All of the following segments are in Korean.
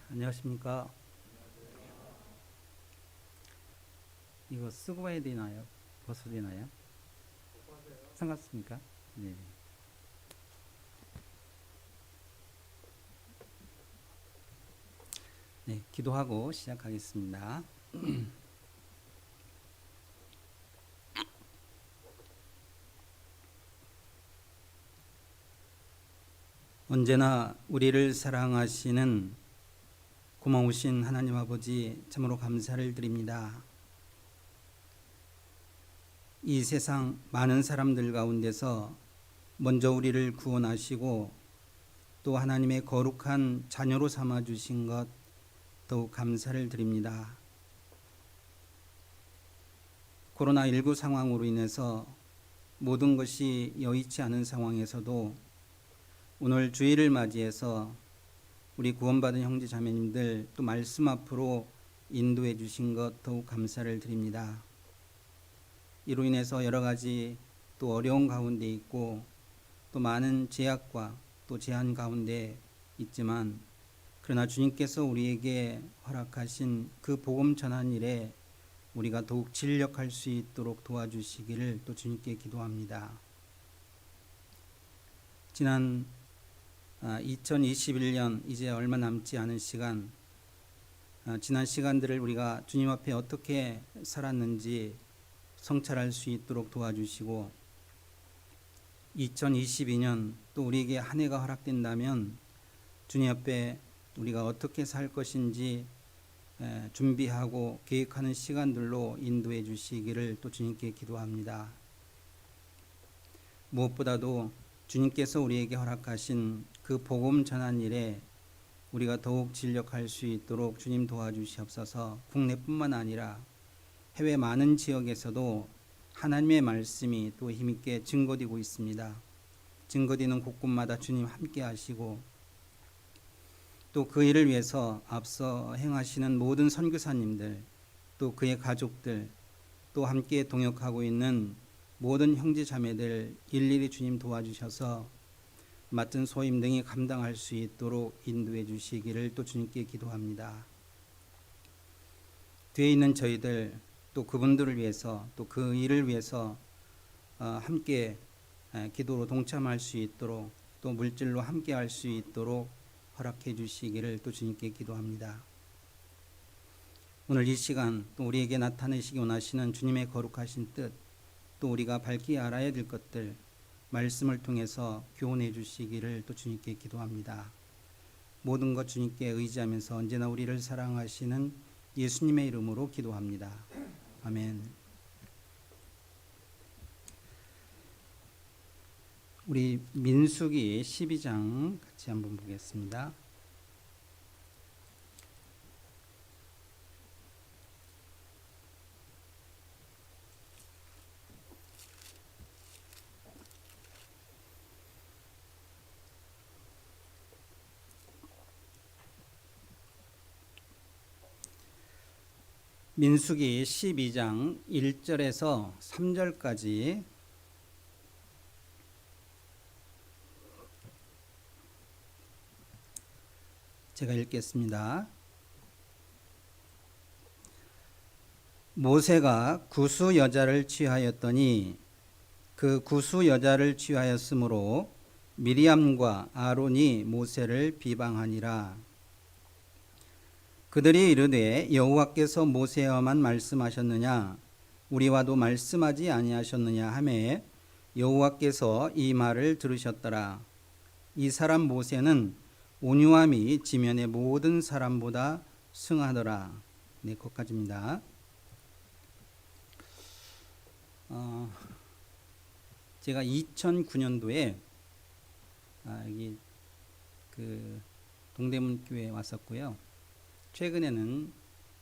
안녕하십니까. 이거 쓰고 와야 되나요? 벗어야 되나요? 상관없습니까? 네. 네, 기도하고 시작하겠습니다. 언제나 우리를 사랑하시는 고마우신 하나님 아버지, 참으로 감사를 드립니다. 이 세상 많은 사람들 가운데서 먼저 우리를 구원하시고 또 하나님의 거룩한 자녀로 삼아 주신 것 더욱 감사를 드립니다. 코로나19 상황으로 인해서 모든 것이 여의치 않은 상황에서도 오늘 주일을 맞이해서 우리 구원받은 형제 자매님들 또 말씀 앞으로 인도해 주신 것 더욱 감사를 드립니다. 이로 인해서 여러 가지 또 어려운 가운데 있고 또 많은 제약과 또 제한 가운데 있지만, 그러나 주님께서 우리에게 허락하신 그 복음 전한 일에 우리가 더욱 진력할 수 있도록 도와주시기를 또 주님께 기도합니다. 지난 2021년 이제 얼마 남지 않은 시간, 지난 시간들을 우리가 주님 앞에 어떻게 살았는지 성찰할 수 있도록 도와주시고, 2022년 또 우리에게 한 해가 허락된다면 주님 앞에 우리가 어떻게 살 것인지 준비하고 계획하는 시간들로 인도해 주시기를 또 주님께 기도합니다. 무엇보다도 주님께서 우리에게 허락하신 그 복음 전한 일에 우리가 더욱 진력할 수 있도록 주님 도와주시옵소서. 국내뿐만 아니라 해외 많은 지역에서도 하나님의 말씀이 또 힘있게 증거되고 있습니다. 증거되는 곳곳마다 주님 함께 하시고 또 그 일을 위해서 앞서 행하시는 모든 선교사님들, 또 그의 가족들, 또 함께 동역하고 있는 모든 형제 자매들 일일이 주님 도와주셔서 맡은 소임 등이 감당할 수 있도록 인도해 주시기를 또 주님께 기도합니다. 뒤에 있는 저희들 또 그분들을 위해서 또 그 일을 위해서 함께 기도로 동참할 수 있도록 또 물질로 함께 할 수 있도록 허락해 주시기를 또 주님께 기도합니다. 오늘 이 시간 또 우리에게 나타내시기 원하시는 주님의 거룩하신 뜻, 또 우리가 밝히 알아야 될 것들 말씀을 통해서 교훈해 주시기를 또 주님께 기도합니다. 모든 것 주님께 의지하면서 언제나 우리를 사랑하시는 예수님의 이름으로 기도합니다. 아멘. 우리 민수기 12장 같이 한번 보겠습니다. 민수기 12장 1절에서 3절까지 제가 읽겠습니다. 모세가 구수 여자를 취하였더니 그 구수 여자를 취하였으므로 미리암과 아론이 모세를 비방하니라. 그들이 이르되 여호와께서 모세와만 말씀하셨느냐 우리와도 말씀하지 아니하셨느냐 하매 여호와께서 이 말을 들으셨더라. 이 사람 모세는 온유함이 지면의 모든 사람보다 승하더라. 네, 거기까지입니다. 제가 2009년도에 여기 그 동대문 교회에 왔었고요. 최근에는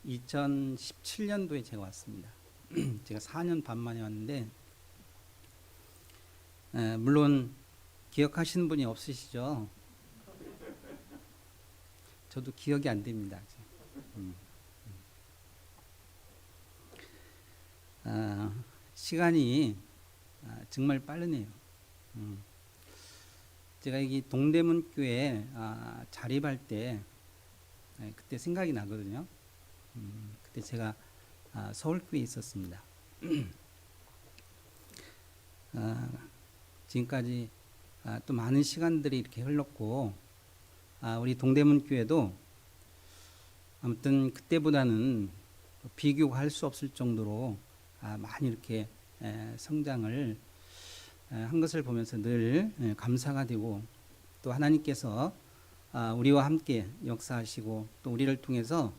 2017년도에 제가 왔습니다. 제가 4년 반 만에 왔는데 물론 기억하시는 분이 없으시죠? 저도 기억이 안 됩니다. 시간이 정말 빠르네요. 제가 여기 동대문 교회에 자립할 때 그때 생각이 나거든요. 그때 제가 서울교회에 있었습니다. 지금까지 또 많은 시간들이 이렇게 흘렀고, 우리 동대문 교회도 아무튼 그때보다는 비교할 수 없을 정도로 많이 이렇게 성장을 한 것을 보면서 늘 감사가 되고, 또 하나님께서 우리와 함께 역사하시고 또 우리를 통해서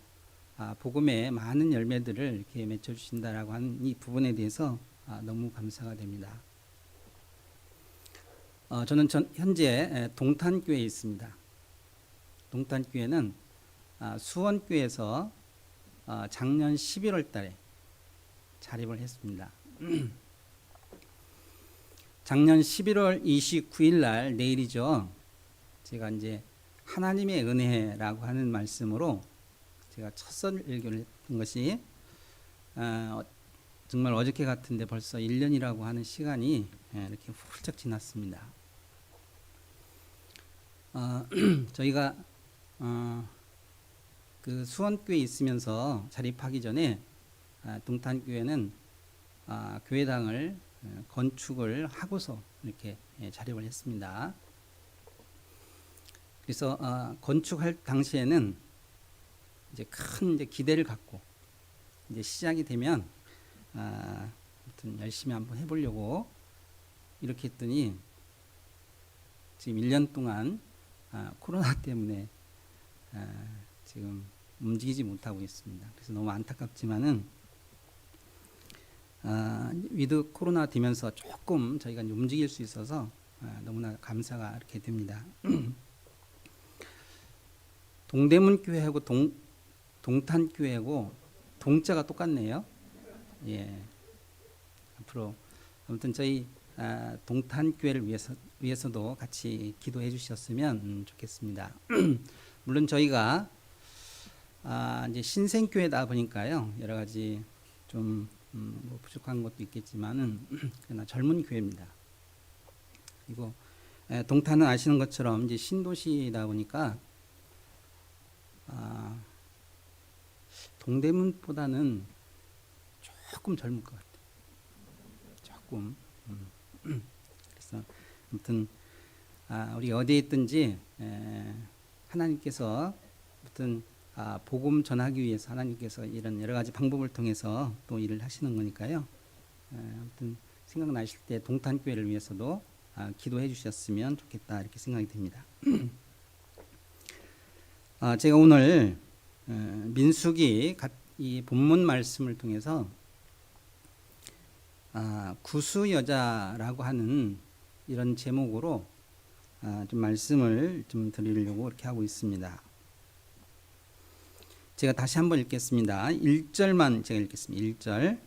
복음의 많은 열매들을 이렇게 맺혀주신다라고 하는 이 부분에 대해서 너무 감사가 됩니다. 저는 현재 동탄교회에 있습니다. 동탄교회는 수원교에서 작년 11월 달에 자립을 했습니다. 작년 11월 29일 날, 내일이죠. 제가 이제 하나님의 은혜라고 하는 말씀으로 제가 첫 설교를 했던 것이 정말 어저께 같은데 벌써 1년이라고 하는 시간이 이렇게 훌쩍 지났습니다. 저희가 그 수원교회에 있으면서 자립하기 전에 동탄교회는 교회당을 건축을 하고서 이렇게 자립을 했습니다. 그래서 건축할 당시에는 이제 큰 이제 기대를 갖고 이제 시작이 되면 아무튼 열심히 한번 해보려고 이렇게 했더니 지금 1년 동안 코로나 때문에 지금 움직이지 못하고 있습니다. 그래서 너무 안타깝지만은 위드 코로나 되면서 조금 저희가 이제 움직일 수 있어서 너무나 감사가 이렇게 됩니다. 동대문 교회하고 동탄 교회하고 동자가 똑같네요. 예. 앞으로 아무튼 저희 동탄 교회를 위해서도 같이 기도해 주셨으면 좋겠습니다. 물론 저희가 이제 신생교회다 보니까요, 여러 가지 좀 뭐 부족한 것도 있겠지만은 그러나 젊은 교회입니다. 그리고 동탄은 아시는 것처럼 이제 신도시다 보니까 동대문보다는 조금 젊을 것 같아요. 조금. 그래서 아무튼 우리 어디에 있든지 하나님께서 아무튼 복음 전하기 위해서 하나님께서 이런 여러 가지 방법을 통해서 또 일을 하시는 거니까요. 아무튼 생각나실 때 동탄교회를 위해서도 기도해 주셨으면 좋겠다, 이렇게 생각이 듭니다. 제가 오늘 민수기 이 본문 말씀을 통해서 구수 여자라고 하는 이런 제목으로 좀 말씀을 좀 드리려고 이렇게 하고 있습니다. 제가 다시 한번 읽겠습니다. 1절만 제가 읽겠습니다. 1절.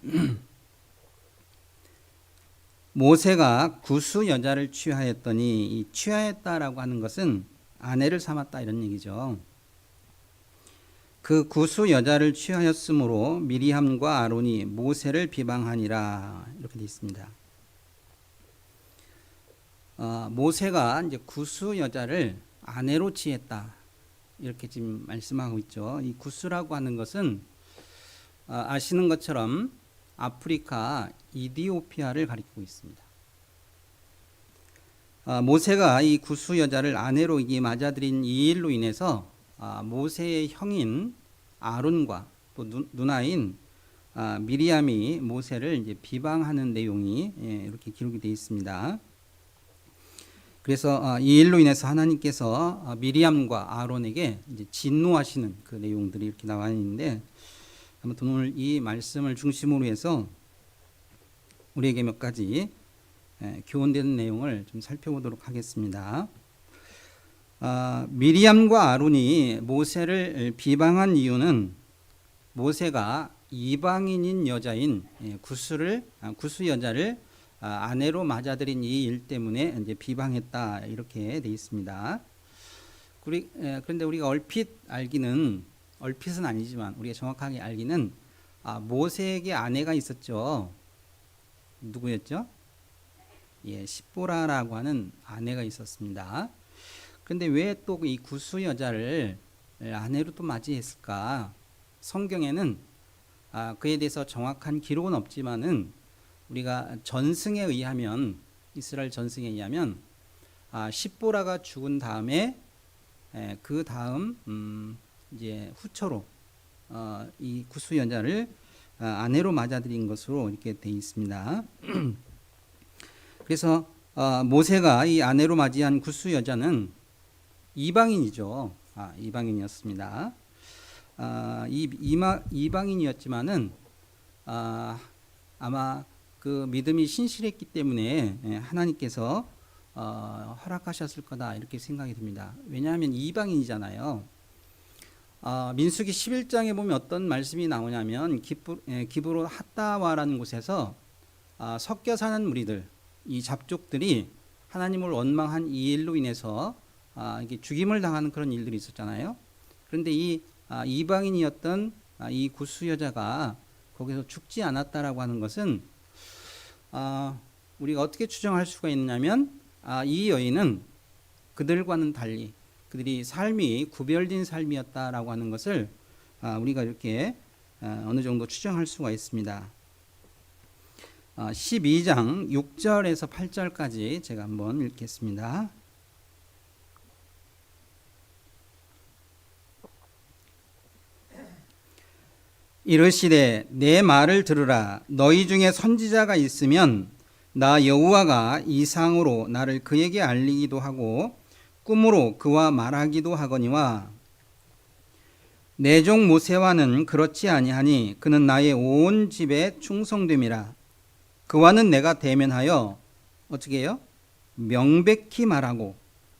모세가 구수 여자를 취하였더니, 이 취하였다라고 하는 것은 아내를 삼았다, 이런 얘기죠. 그 구수 여자를 취하였으므로 미리암과 아론이 모세를 비방하니라, 이렇게 되어 있습니다. 모세가 이제 구수 여자를 아내로 취했다, 이렇게 지금 말씀하고 있죠. 이 구스라고 하는 것은 아시는 것처럼 아프리카 이디오피아를 가리키고 있습니다. 모세가 이 구스 여자를 아내로 맞아들인 이 일로 인해서 모세의 형인 아론과 또 누나인 미리암이 모세를 이제 비방하는 내용이 이렇게 기록이 되어 있습니다. 그래서 이 일로 인해서 하나님께서 미리암과 아론에게 이제 진노하시는 그 내용들이 이렇게 나와 있는데, 아무튼 오늘 이 말씀을 중심으로 해서 우리에게 몇 가지 교훈되는 내용을 좀 살펴보도록 하겠습니다. 미리암과 아론이 모세를 비방한 이유는 모세가 이방인인 여자인 구스 여자를 아내로 맞아들인 이 일 때문에 이제 비방했다, 이렇게 돼 있습니다. 그런데 우리가 얼핏은 아니지만 우리가 정확하게 알기는 모세에게 아내가 있었죠. 누구였죠? 예, 십보라라고 하는 아내가 있었습니다. 그런데 왜 또 이 구스 여자를 아내로 또 맞이했을까? 성경에는 그에 대해서 정확한 기록은 없지만은 우리가 전승에 의하면 이스라엘 전승에 의하면 십보라가 죽은 다음에 그 다음 이제 후처로 이 구스 여자를 아내로 맞아들인 것으로 이렇게 돼 있습니다. 그래서 모세가 이 아내로 맞이한 구스 여자는 이방인이죠. 이방인이었습니다. 이방인이었지만은 아마 그 믿음이 신실했기 때문에 하나님께서 허락하셨을 거다 이렇게 생각이 듭니다. 왜냐하면 이방인이잖아요. 민수기 11장에 보면 어떤 말씀이 나오냐면 기브로 핫다와라는 곳에서 섞여 사는 무리들, 이 잡족들이 하나님을 원망한 이 일로 인해서 이게 죽임을 당하는 그런 일들이 있었잖아요. 그런데 이 이방인이었던 이 구스 여자가 거기서 죽지 않았다라고 하는 것은 우리가 어떻게 추정할 수가 있냐면 이 여인은 그들과는 달리 그들이 삶이 구별된 삶이었다라고 하는 것을 우리가 이렇게 어느 정도 추정할 수가 있습니다. 12장 6절에서 8절까지 제가 한번 읽겠습니다. 이르시되 내 말을 들으라. 너희 중에 선지자가 있으면 나 여호와가 이상으로 나를 그에게 알리기도 하고 꿈으로 그와 말하기도 하거니와 내 종 모세와는 그렇지 아니하니 그는 나의 온 집에 충성됨이라. 그와는 내가 대면하여 어떻게 해요? 명백히 말하고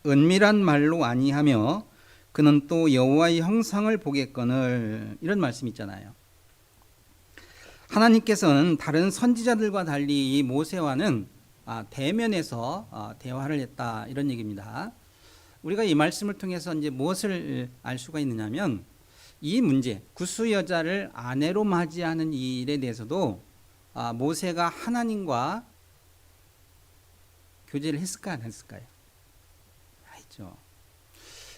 은밀한 말로 아니하며 그는 또 여호와의 형상을 보겠거늘. 이런 말씀이 있잖아요. 하나님께서는 다른 선지자들과 달리 이 모세와는 대면에서 대화를 했다 이런 얘기입니다. 우리가 이 말씀을 통해서 이제 무엇을 알 수가 있느냐면 이 문제, 구스 여자를 아내로 맞이하는 이 일에 대해서도 모세가 하나님과 교제를 했을까 안 했을까요? 했죠.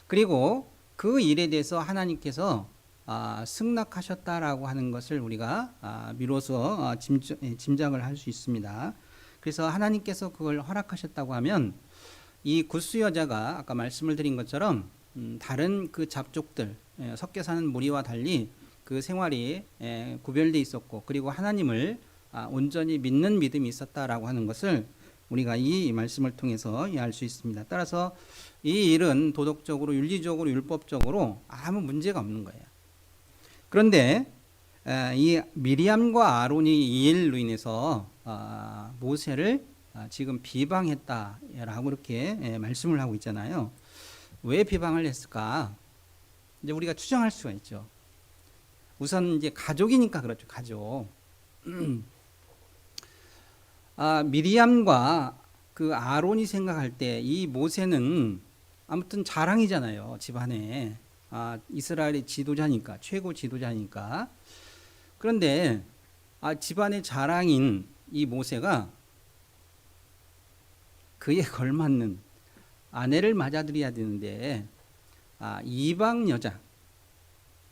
그리고 그 일에 대해서 하나님께서 승낙하셨다라고 하는 것을 우리가 미로서 짐작을 할 수 있습니다. 그래서 하나님께서 그걸 허락하셨다고 하면 이 구스 여자가 아까 말씀을 드린 것처럼 다른 그 잡족들 섞여 사는 무리와 달리 그 생활이 구별되어 있었고 그리고 하나님을 온전히 믿는 믿음이 있었다라고 하는 것을 우리가 이 말씀을 통해서 이해할 수 있습니다. 따라서 이 일은 도덕적으로 윤리적으로 율법적으로 아무 문제가 없는 거예요. 그런데 이 미리암과 아론이 이 일로 인해서 모세를 지금 비방했다라고 이렇게 말씀을 하고 있잖아요. 왜 비방을 했을까? 이제 우리가 추정할 수가 있죠. 우선 이제 가족이니까 그렇죠. 가족. 미리암과 그 아론이 생각할 때 이 모세는 아무튼 자랑이잖아요. 집안에. 이스라엘의 지도자니까, 최고 지도자니까. 그런데 집안의 자랑인 이 모세가 그에 걸맞는 아내를 맞아들여야 되는데 이방 여자,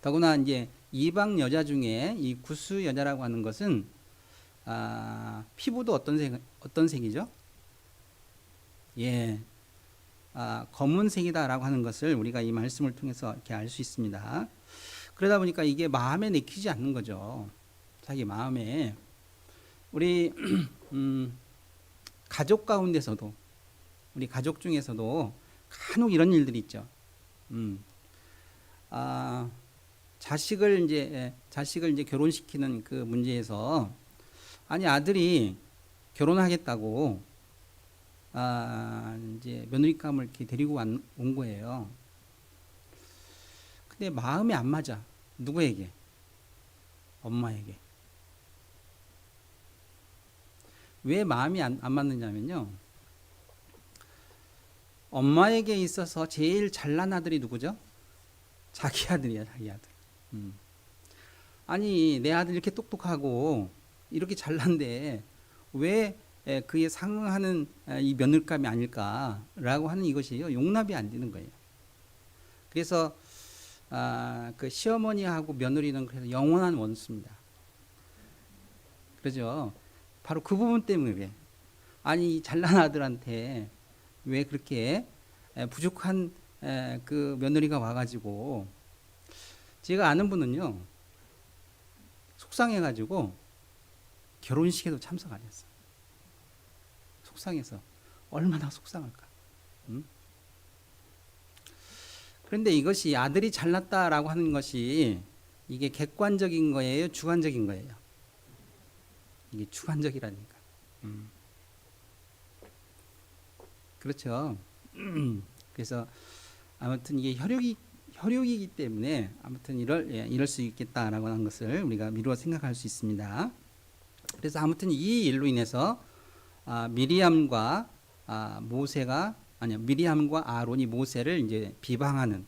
더구나 이제 이방 여자 중에 이 구스 여자라고 하는 것은 피부도 어떤 색이죠? 예, 검은색이다라고 하는 것을 우리가 이 말씀을 통해서 이렇게 알 수 있습니다. 그러다 보니까 이게 마음에 내키지 않는 거죠. 자기 마음에. 우리 가족 가운데서도 우리 가족 중에서도 간혹 이런 일들이 있죠. 자식을 이제 결혼시키는 그 문제에서 아들이 결혼하겠다고 이제 며느리감을 이렇게 데리고 온 거예요. 근데 마음이 안 맞아. 누구에게? 엄마에게. 왜 마음이 안 맞느냐면요. 엄마에게 있어서 제일 잘난 아들이 누구죠? 자기 아들이야, 자기 아들. 내 아들 이렇게 똑똑하고 이렇게 잘난데 왜 그에 상응하는 이 며느리감이 아닐까라고 하는 이것이 용납이 안 되는 거예요. 그래서 그 시어머니하고 며느리는 그래서 영원한 원수입니다. 그러죠. 바로 그 부분 때문에 왜? 아니 잘난 아들한테 왜 그렇게 부족한 그 며느리가 와가지고 제가 아는 분은요 속상해가지고 결혼식에도 참석 안 했어. 속상해서 얼마나 속상할까. 응? 그런데 이것이 아들이 잘났다라고 하는 것이 이게 객관적인 거예요, 주관적인 거예요? 이게 주관적이라니까. 그렇죠. 그래서 아무튼 이게 혈육이기 때문에 아무튼 이럴 수 있겠다라고 하는 것을 우리가 미루어 생각할 수 있습니다. 그래서 아무튼 이 일로 인해서 미리암과 미리암과 아론이 모세를 이제 비방하는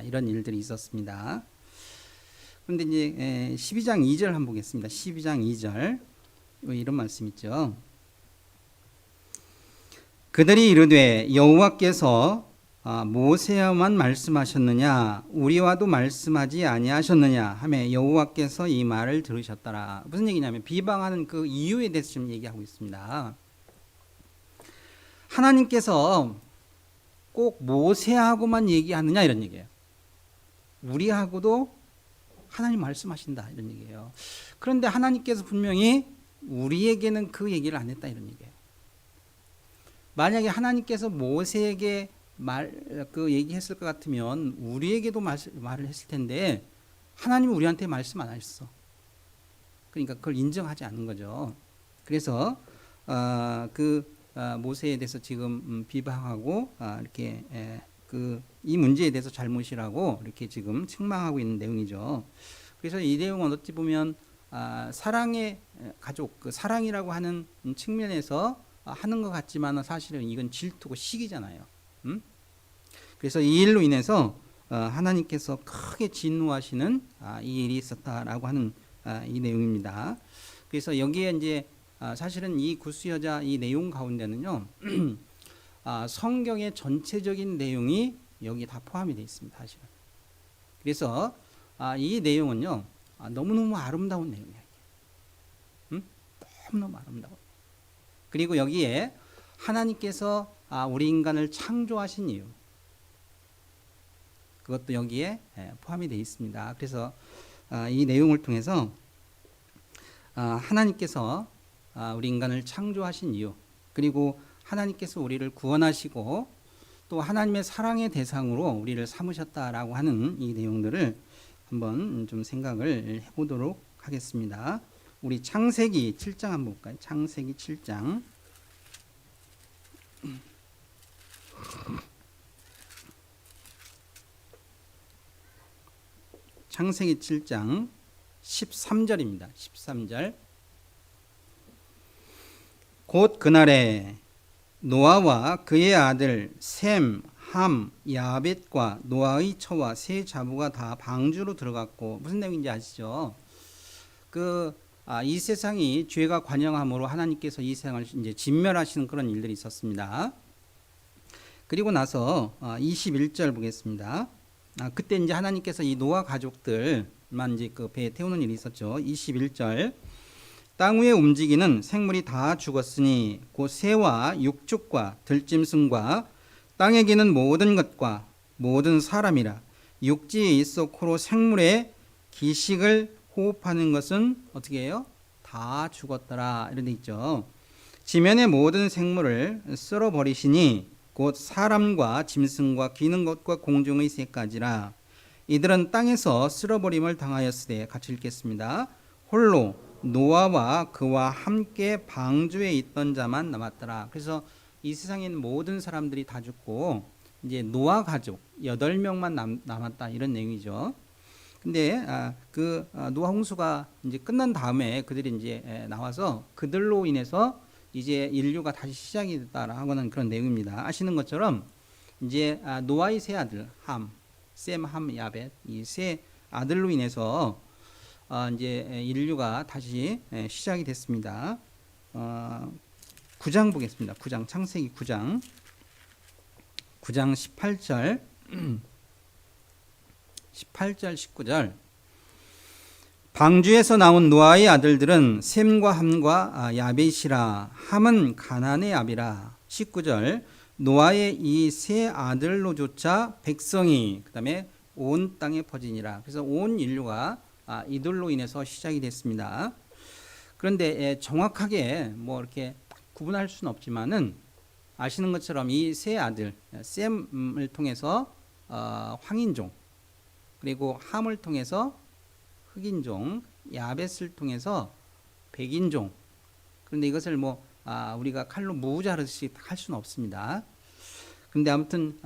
이런 일들이 있었습니다. 그런데 이제 12장 2절 한번 보겠습니다. 12장 2절 이런 말씀 있죠. 그들이 이르되 여호와께서 모세와만 말씀하셨느냐 우리와도 말씀하지 아니하셨느냐 하매 여호와께서 이 말을 들으셨더라. 무슨 얘기냐면 비방하는 그 이유에 대해서 좀 얘기하고 있습니다. 하나님께서 꼭 모세하고만 얘기하느냐 이런 얘기예요. 우리하고도 하나님 말씀하신다 이런 얘기예요. 그런데 하나님께서 분명히 우리에게는 그 얘기를 안 했다 이런 얘기예요. 만약에 하나님께서 모세에게 그 얘기했을 것 같으면 우리에게도 말을 했을 텐데 하나님은 우리한테 말씀 안 하셨어. 그러니까 그걸 인정하지 않는 거죠. 그래서 모세에 대해서 지금 비방하고 이렇게 이 문제에 대해서 잘못이라고 이렇게 지금 책망하고 있는 내용이죠. 그래서 이 내용은 어찌 보면 사랑의 가족, 그 사랑이라고 하는 측면에서 하는 것 같지만 사실은 이건 질투고 시기잖아요. 그래서 이 일로 인해서 하나님께서 크게 진노하시는 이 일이 있었다라고 하는 이 내용입니다. 그래서 여기에 이제 사실은 이 구스 여자 이 내용 가운데는요 성경의 전체적인 내용이 여기 다 포함이 되어 있습니다. 사실은. 그래서 이 내용은요 너무너무 아름다운 내용이에요. 너무너무 아름다워. 그리고 여기에 하나님께서 우리 인간을 창조하신 이유 그것도 여기에 포함이 되어 있습니다. 그래서 이 내용을 통해서 하나님께서 우리 인간을 창조하신 이유 그리고 하나님께서 우리를 구원하시고 또 하나님의 사랑의 대상으로 우리를 삼으셨다라고 하는 이 내용들을 한번 좀 생각을 해보도록 하겠습니다. 우리 창세기 7장 한번 볼까요? 창세기 7장 창세기 7장 13절입니다. 13절 곧 그날에 노아와 그의 아들 셈, 함, 야벳과 노아의 처와 세 자부가 다 방주로 들어갔고 무슨 내용인지 아시죠? 이 세상이 죄가 관영함으로 하나님께서 이 세상을 이제 진멸하시는 그런 일들이 있었습니다. 그리고 나서 21절 보겠습니다. 그때 이제 하나님께서 이 노아 가족들만 이제 그 배에 태우는 일이 있었죠. 21절 땅 위에 움직이는 생물이 다 죽었으니 곧 새와 육축과 들짐승과 땅에 기는 모든 것과 모든 사람이라 육지에 있었고로 생물의 기식을 호흡하는 것은 어떻게 해요? 다 죽었더라 이런 데 있죠. 지면의 모든 생물을 쓸어버리시니 곧 사람과 짐승과 기는 것과 공중의 새까지라 이들은 땅에서 쓸어버림을 당하였으되 같이 읽겠습니다. 홀로 노아와 그와 함께 방주에 있던 자만 남았더라. 그래서 이 세상에 있는 모든 사람들이 다 죽고 이제 노아 가족 8명만 남았다 이런 내용이죠. 근데 노아 홍수가 이제 끝난 다음에 그들이 이제 나와서 그들로 인해서 이제 인류가 다시 시작이 됐다라고 하는 그런 내용입니다. 아시는 것처럼 이제 노아의 세 아들 셈, 함, 야벳 이 세 아들로 인해서 이제 인류가 다시 시작이 됐습니다. 9장 보겠습니다. 9장 창세기 9장 18절 18절 19절 방주에서 나온 노아의 아들들은 셈과 함과 야벳이라. 함은 가나안의 아비라. 19절 노아의 이 세 아들로조차 백성이 그다음에 온 땅에 퍼지니라. 그래서 온 인류가 이들로 인해서 시작이 됐습니다. 그런데 정확하게 뭐 이렇게 구분할 수는 없지만은 아시는 것처럼 이 세 아들 셈을 통해서 황인종, 그리고 함을 통해서 흑인종, 야벳을 통해서 백인종. 그런데 이것을 뭐 우리가 칼로 무자르듯이 할 수는 없습니다. 그런데 아무튼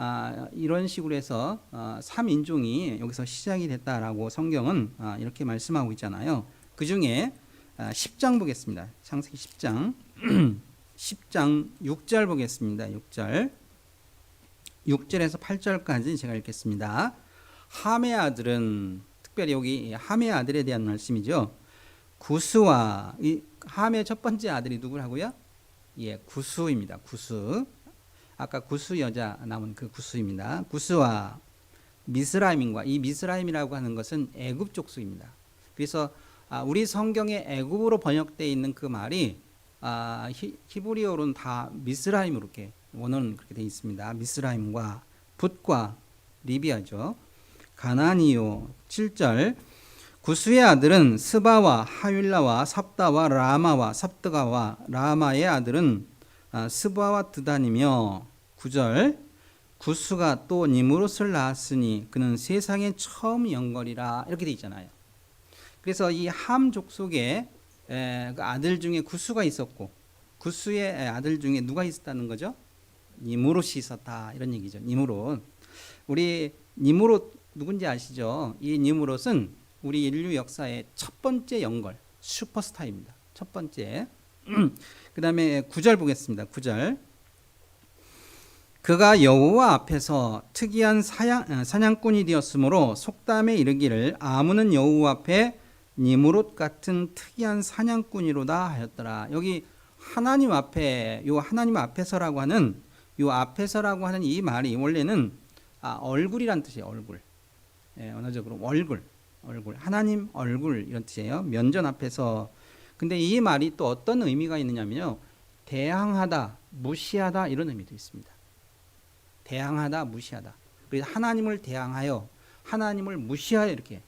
이런 식으로 해서 3인종이 여기서 시작이 됐다라고 성경은 이렇게 말씀하고 있잖아요. 그 중에 10장 보겠습니다. 창세기 10장 10장 6절 보겠습니다. 6절 6절에서 8절까지 제가 읽겠습니다. 함의 아들은, 특별히 여기 함의 아들에 대한 말씀이죠. 구스와, 이 함의 첫 번째 아들이 누구라고요? 예, 구스입니다. 구스. 아까 구스 여자 나온 그 구스입니다. 구스와 미스라임과, 이 미스라임이라고 하는 것은 애굽 족속입니다. 그래서 우리 성경에 애굽으로 번역되어 있는 그 말이 히브리어로는 다 미스라임으로 이렇게 원어는 그렇게 되어 있습니다. 미스라임과 붓과 리비아죠. 가나안이요. 7절 구스의 아들은 스바와 하윌라와 삽다와 라마와 삽드가와 라마의 아들은 스바와 드단이며. 9절 구스가 또 니므롯을 낳았으니 그는 세상에 처음 영걸이라. 이렇게 되어 있잖아요. 그래서 이 함 족속에 그 아들 중에 구스가 있었고, 구스의 아들 중에 누가 있었다는 거죠? 니므롯이 있었다, 이런 얘기죠. 니므롯. 우리 니므롯 누군지 아시죠? 이 니므롯은 우리 인류 역사의 첫 번째 영걸, 슈퍼스타입니다. 첫 번째. 그 다음에 9절 보겠습니다. 9절 그가 여호와 앞에서 특이한 사냥꾼이 되었으므로 속담에 이르기를 아무는 여호와 앞에 니므롯 같은 특이한 사냥꾼이로다 하였더라. 여기 하나님 앞에, 요 하나님 앞에서라고 하는, 요 앞에서라고 하는 이 말이 원래는 얼굴이란 뜻이에요. 얼굴. 예, 언어적으로 얼굴. 하나님 얼굴 이런 뜻이에요. 면전 앞에서. 근데 이 말이 또 어떤 의미가 있느냐면요, 대항하다, 무시하다, 이런 의미도 있습니다. 대항하다, 무시하다. 그래서 하나님을 대항하여, 하나님을 무시하여, 이렇게.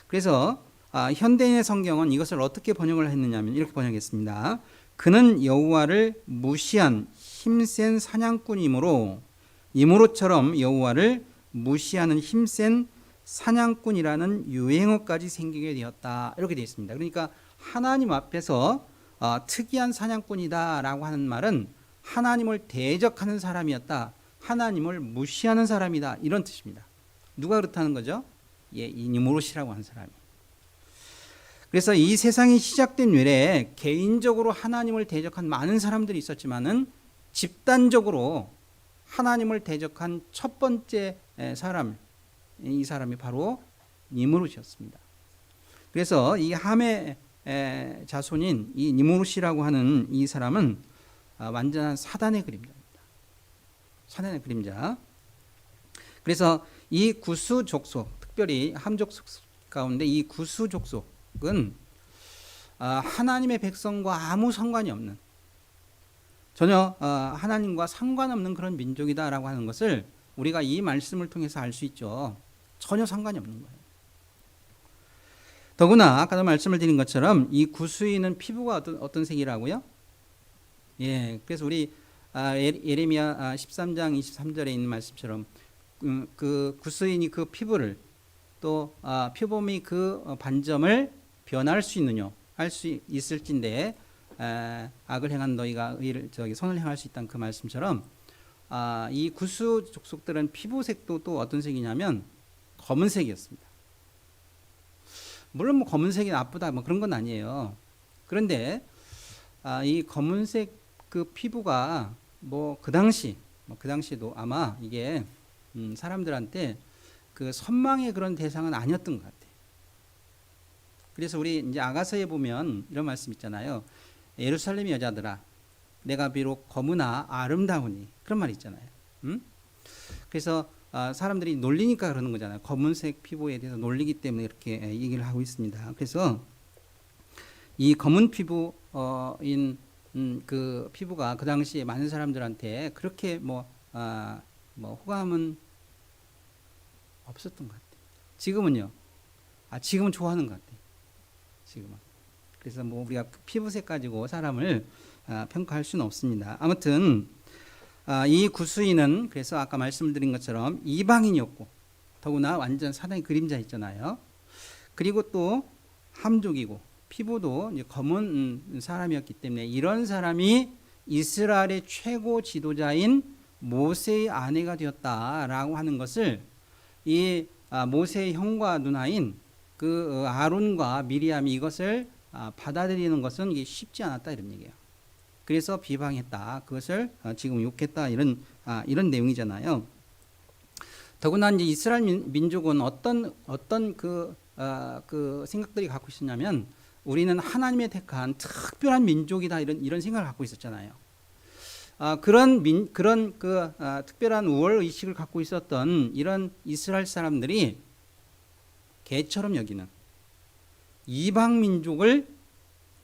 그래서 현대인의 성경은 이것을 어떻게 번역을 했느냐면 이렇게 번역했습니다. 그는 여호와를 무시한 힘센 사냥꾼이므로 니므롯처럼 여호와를 무시하는 힘센 사냥꾼이라는 유행어까지 생기게 되었다. 이렇게 되어 있습니다. 그러니까 하나님 앞에서 특이한 사냥꾼이다라고 하는 말은 하나님을 대적하는 사람이었다, 하나님을 무시하는 사람이다, 이런 뜻입니다. 누가 그렇다는 거죠? 예, 이 니므롯이라고 하는 사람이. 그래서 이 세상이 시작된 이래 개인적으로 하나님을 대적한 많은 사람들이 있었지만은 집단적으로 하나님을 대적한 첫 번째 사람, 이 사람이 바로 니므롯이었습니다. 그래서 이 함의 자손인 이 니므롯이라고 하는 이 사람은 완전한 사단의 그림자입니다. 사단의 그림자. 그래서 이 구스 족속, 특별히 함 족속 가운데 이 구스 족속은 하나님의 백성과 아무 상관이 없는, 전혀 하나님과 상관없는 그런 민족이다라고 하는 것을 우리가 이 말씀을 통해서 알 수 있죠. 전혀 상관이 없는 거예요. 더구나 아까도 말씀을 드린 것처럼 이 구스인은 피부가 어떤 색이라고요? 예, 그래서 우리 예레미야 13장 23절에 있는 말씀처럼 그 구스인이 그 피부를 또 표범이 그 반점을 변할 수 있느냐, 할 수 있을진데 악을 행한 너희가 선을 행할 수 있다는 그 말씀처럼 이 구스 족속들은 피부색도 또 어떤 색이냐면 검은색이었습니다. 물론 뭐 검은색이 나쁘다 뭐 그런 건 아니에요. 그런데 이 검은색 그 피부가 뭐 그 당시에도 아마 이게 사람들한테 그 선망의 그런 대상은 아니었던 것 같아요. 그래서 우리 이제 아가서에 보면 이런 말씀 있잖아요. 예루살렘 여자들아, 내가 비록 검으나 아름다우니, 그런 말이 있잖아요. 그래서 사람들이 놀리니까 그러는 거잖아요. 검은색 피부에 대해서 놀리기 때문에 이렇게 얘기를 하고 있습니다. 그래서 이 검은 피부인 그 피부가 그 당시에 많은 사람들한테 그렇게 뭐 호감은 없었던 것 같아요. 지금은요. 지금은 좋아하는 것 같아요. 지금은. 그래서 뭐 우리가 피부색 가지고 사람을 평가할 수는 없습니다. 아무튼 이 구스인은 그래서 아까 말씀드린 것처럼 이방인이었고 더구나 완전 사단의 그림자 있잖아요. 그리고 또 함족이고 피부도 이제 검은 사람이었기 때문에 이런 사람이 이스라엘의 최고 지도자인 모세의 아내가 되었다라고 하는 것을 이 모세의 형과 누나인 그 아론과 미리암이 이것을 받아들이는 것은 이게 쉽지 않았다 이런 얘기예요. 그래서 비방했다. 그것을 지금 욕했다 이런 내용이잖아요. 더구나 이제 이스라엘 민족은 어떤 그 생각들이 갖고 있었냐면 우리는 하나님의 택한 특별한 민족이다 이런 생각을 갖고 있었잖아요. 그런 특별한 우월 의식을 갖고 있었던 이런 이스라엘 사람들이 개처럼 여기는 이방 민족을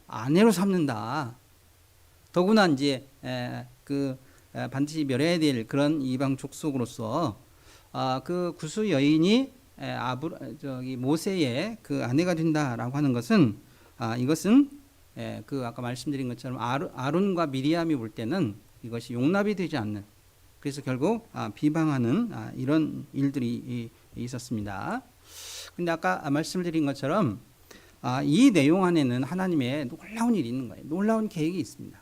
아내로 삼는다. 더구나 이제 반드시 멸해야 될 그런 이방 족속으로서 그 구스 여인이 모세의 그 아내가 된다라고 하는 것은 이것은 그 아까 말씀드린 것처럼 아론과 미리암이 볼 때는 이것이 용납이 되지 않는, 그래서 결국 비방하는 이런 일들이 있었습니다. 근데 아까 말씀드린 것처럼 이 내용 안에는 하나님의 놀라운 일이 있는 거예요. 놀라운 계획이 있습니다.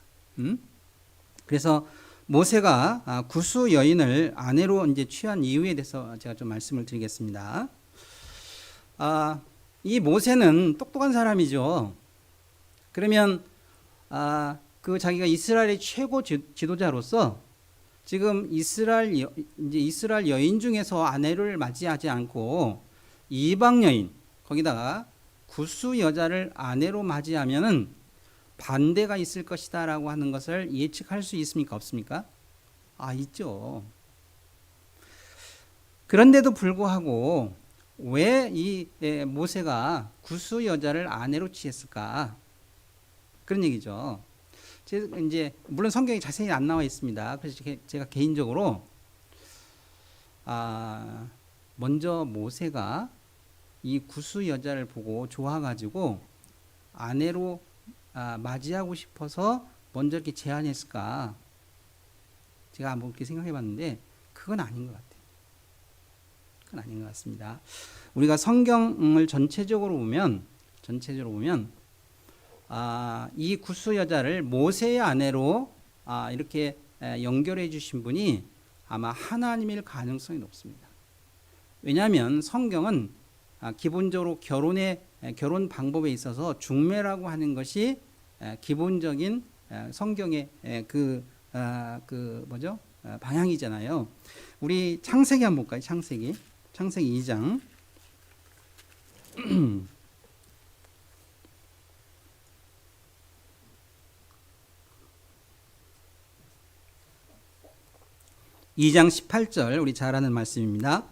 그래서 모세가 구스 여인을 아내로 이제 취한 이유에 대해서 제가 좀 말씀을 드리겠습니다. 이 모세는 똑똑한 사람이죠. 그러면 그 자기가 이스라엘의 최고 지도자로서 지금 이스라엘 여인 중에서 아내를 맞이하지 않고 이방 여인, 거기다가 구스 여자를 아내로 맞이하면은 반대가 있을 것이다라고 하는 것을 예측할 수 있습니까? 없습니까? 있죠. 그런데도 불구하고 왜 이 모세가 구스 여자를 아내로 취했을까? 그런 얘기죠. 이제 물론 성경에 자세히 안 나와 있습니다. 그래서 제가 개인적으로 먼저 모세가 이 구스 여자를 보고 좋아가지고 아내로 맞이하고 싶어서 먼저 이렇게 제안했을까? 제가 한번 그렇게 생각해봤는데 그건 아닌 것 같아요. 그건 아닌 것 같습니다. 우리가 성경을 전체적으로 보면 이 구스 여자를 모세의 아내로 이렇게 연결해 주신 분이 아마 하나님일 가능성이 높습니다. 왜냐하면 성경은 기본적으로 결혼 방법에 있어서 중매라고 하는 것이 기본적인 성경의 방향이잖아요. 우리 창세기 한번 볼까요? 창세기 2장. 2장 18절 우리 잘 아는 말씀입니다.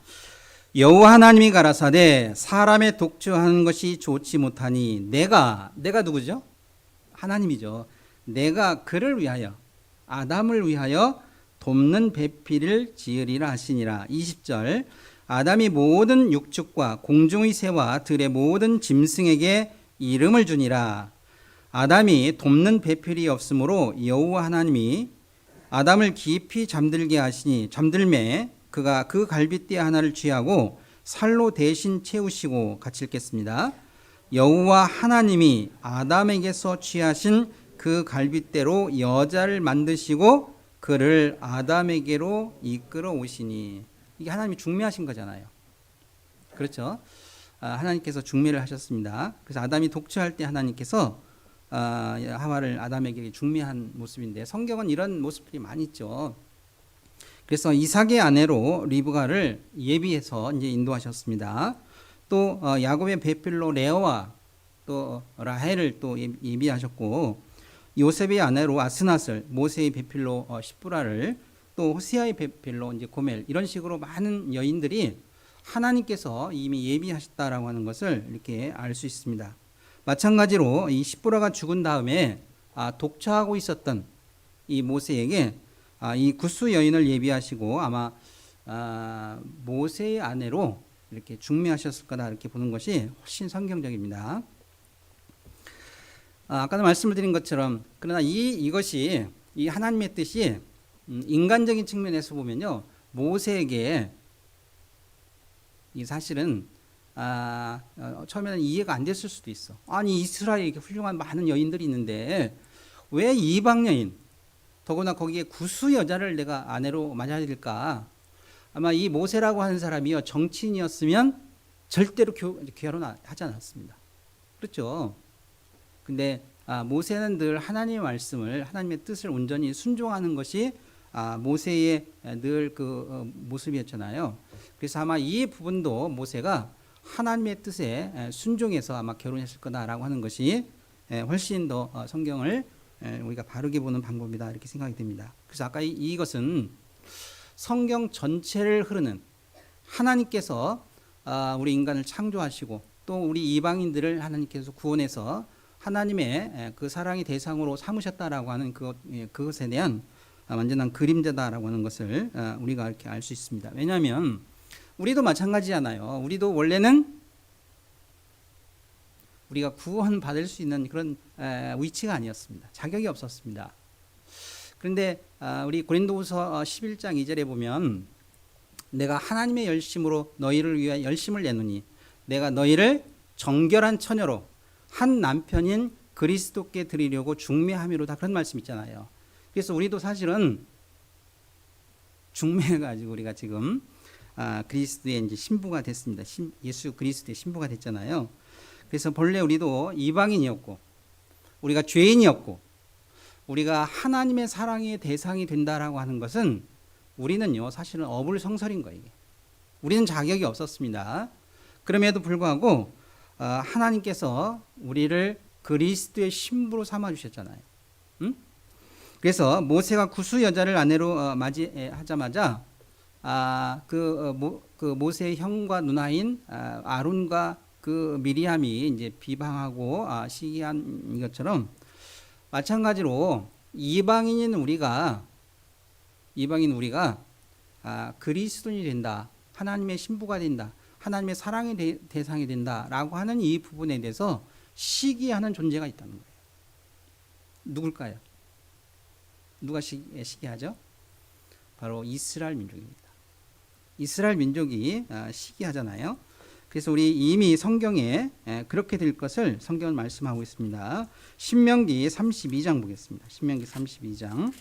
여호와 하나님이 가라사대 사람의 독주하는 것이 좋지 못하니 내가 누구죠? 하나님이죠. 내가 그를 위하여 아담을 위하여 돕는 배필을 지으리라 하시니라. 20절 아담이 모든 육축과 공중의 새와 들의 모든 짐승에게 이름을 주니라. 아담이 돕는 배필이 없으므로 여호와 하나님이 아담을 깊이 잠들게 하시니 잠들매 그가 그 갈빗대 하나를 취하고 살로 대신 채우시고 같이 읽겠습니다. 여호와 하나님이 아담에게서 취하신 그 갈빗대로 여자를 만드시고 그를 아담에게로 이끌어 오시니. 이게 하나님이 중매하신 거잖아요. 그렇죠? 하나님께서 중매를 하셨습니다. 그래서 아담이 독취할 때 하나님께서 하와를 아담에게 중매한 모습인데 성경은 이런 모습들이 많이 있죠. 그래서 이삭의 아내로 리브가를 예비해서 이제 인도하셨습니다. 또 야곱의 배필로 레아와 또 라헬을 또 예비하셨고 요셉의 아내로 아스낫을, 모세의 배필로 십부라를 또 호세아의 별로 이제 고멜 이런 식으로 많은 여인들이 하나님께서 이미 예비하셨다라고 하는 것을 이렇게 알 수 있습니다. 마찬가지로 이 십보라가 죽은 다음에 독처하고 있었던 이 모세에게 이 구스 여인을 예비하시고 아마 모세의 아내로 이렇게 중매하셨을 거다 이렇게 보는 것이 훨씬 성경적입니다. 아까도 말씀을 드린 것처럼 그러나 이것이 이 하나님의 뜻이 인간적인 측면에서 보면요 모세에게 이 사실은 처음에는 이해가 안 됐을 수도 있어. 아니 이스라엘에 이렇게 훌륭한 많은 여인들이 있는데 왜 이방 여인 더구나 거기에 구스 여자를 내가 아내로 맞아야 될까? 아마 이 모세라고 하는 사람이요 정치인이었으면 절대로 결혼하지 않았습니다. 그렇죠? 근데 모세는 늘 하나님의 말씀을 하나님의 뜻을 온전히 순종하는 것이 모세의 늘 그 모습이었잖아요. 그래서 아마 이 부분도 모세가 하나님의 뜻에 순종해서 아마 결혼했을 거다라고 하는 것이 훨씬 더 성경을 우리가 바르게 보는 방법이다 이렇게 생각이 됩니다. 그래서 아까 이것은 성경 전체를 흐르는 하나님께서 우리 인간을 창조하시고 또 우리 이방인들을 하나님께서 구원해서 하나님의 그 사랑의 대상으로 삼으셨다라고 하는 그것에 대한 완전한 그림자다라고 하는 것을 우리가 이렇게 알 수 있습니다. 왜냐하면 우리도 마찬가지잖아요. 우리도 원래는 우리가 구원받을 수 있는 그런 위치가 아니었습니다. 자격이 없었습니다. 그런데 우리 고린도후서 11장 2절에 보면 내가 하나님의 열심으로 너희를 위하여 열심을 내노니 내가 너희를 정결한 처녀로 한 남편인 그리스도께 드리려고 중매함이로다 그런 말씀 있잖아요. 그래서 우리도 사실은 중매해가지고 우리가 지금 그리스도의 이제 신부가 됐습니다. 예수 그리스도의 신부가 됐잖아요. 그래서 본래 우리도 이방인이었고 우리가 죄인이었고 우리가 하나님의 사랑의 대상이 된다라고 하는 것은 우리는요 사실은 어불성설인 거예요. 우리는 자격이 없었습니다. 그럼에도 불구하고 하나님께서 우리를 그리스도의 신부로 삼아 주셨잖아요. 그래서 모세가 구스 여자를 아내로 맞이하자마자 그 모세의 형과 누나인 아론과 그 미리암이 이제 비방하고 시기한 것처럼 마찬가지로 이방인 우리가 그리스도인이 된다, 하나님의 신부가 된다, 하나님의 사랑의 대상이 된다라고 하는 이 부분에 대해서 시기하는 존재가 있다는 거예요. 누굴까요? 누가 시기하죠? 바로 이스라엘 민족입니다. 이스라엘 민족이 시기하잖아요. 그래서 우리 이미 성경에 그렇게 될 것을 성경은 말씀하고 있습니다. 신명기 32장 보겠습니다. 신명기 32장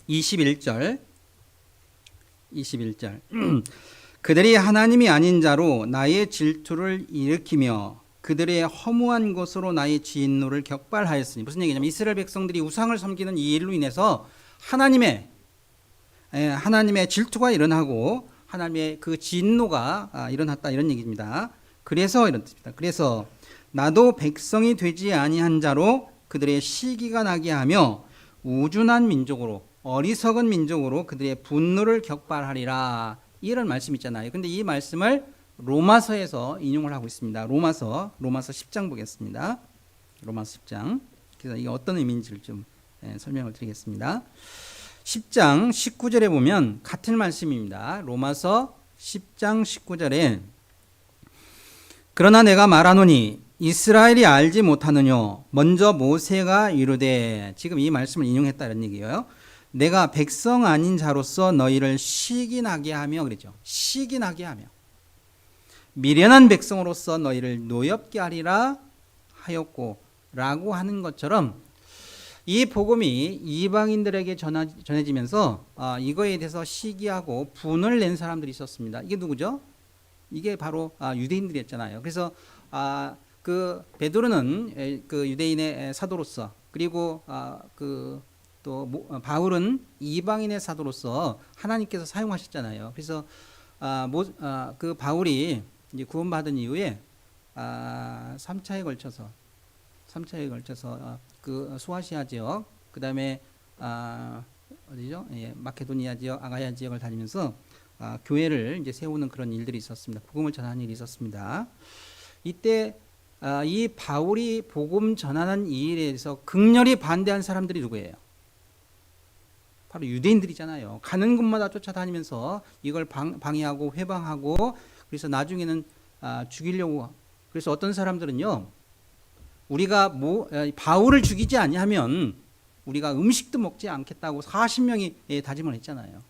21절 그들이 하나님이 아닌 자로 나의 질투를 일으키며 그들의 허무한 것으로 나의 진노를 격발하였으니 무슨 얘기냐면 이스라엘 백성들이 우상을 섬기는 이 일로 인해서 하나님의 질투가 일어나고 하나님의 그 진노가 일어났다 이런 얘기입니다. 그래서 이런 뜻입니다. 그래서 나도 백성이 되지 아니한 자로 그들의 시기가 나게 하며 우준한 민족으로 어리석은 민족으로 그들의 분노를 격발하리라 이런 말씀 있잖아요. 근데 이 말씀을 로마서에서 인용을 하고 있습니다. 로마서 10장 보겠습니다. 로마서 10장. 그래서 이게 어떤 의미인지를 좀 설명을 드리겠습니다. 10장 19절에 보면 같은 말씀입니다. 로마서 10장 19절에 그러나 내가 말하노니 이스라엘이 알지 못하느뇨 먼저 모세가 이르되 지금 이 말씀을 인용했다는 얘기예요. 내가 백성 아닌 자로서 너희를 시기나게 하며 그랬죠. 시기나게 하며 미련한 백성으로서 너희를 노엽게 하리라 하였고 라고 하는 것처럼 이 복음이 이방인들에게 전해지면서 이거에 대해서 시기하고 분을 낸 사람들이 있었습니다. 이게 누구죠? 이게 바로 유대인들이었잖아요. 그래서 그 베드로는 그 유대인의 사도로서 그리고 또 바울은 이방인의 사도로서 하나님께서 사용하셨잖아요. 그래서 그 바울이 이제 구원받은 이후에 3차에 걸쳐서 그 소아시아 지역, 그다음에 어디죠? 예, 마케도니아 지역, 아가야 지역을 다니면서 교회를 이제 세우는 그런 일들이 있었습니다. 복음을 전하는 일이 있었습니다. 이때 이 바울이 복음 전하는 이 일에 대해서 극렬히 반대한 사람들이 누구예요? 바로 유대인들이잖아요. 가는 곳마다 쫓아다니면서 이걸 방해하고 회방하고, 그래서 나중에는 죽이려고. 그래서 어떤 사람들은요, 우리가 바울을 죽이지 아니하면 우리가 음식도 먹지 않겠다고 40명이 다짐을 했잖아요.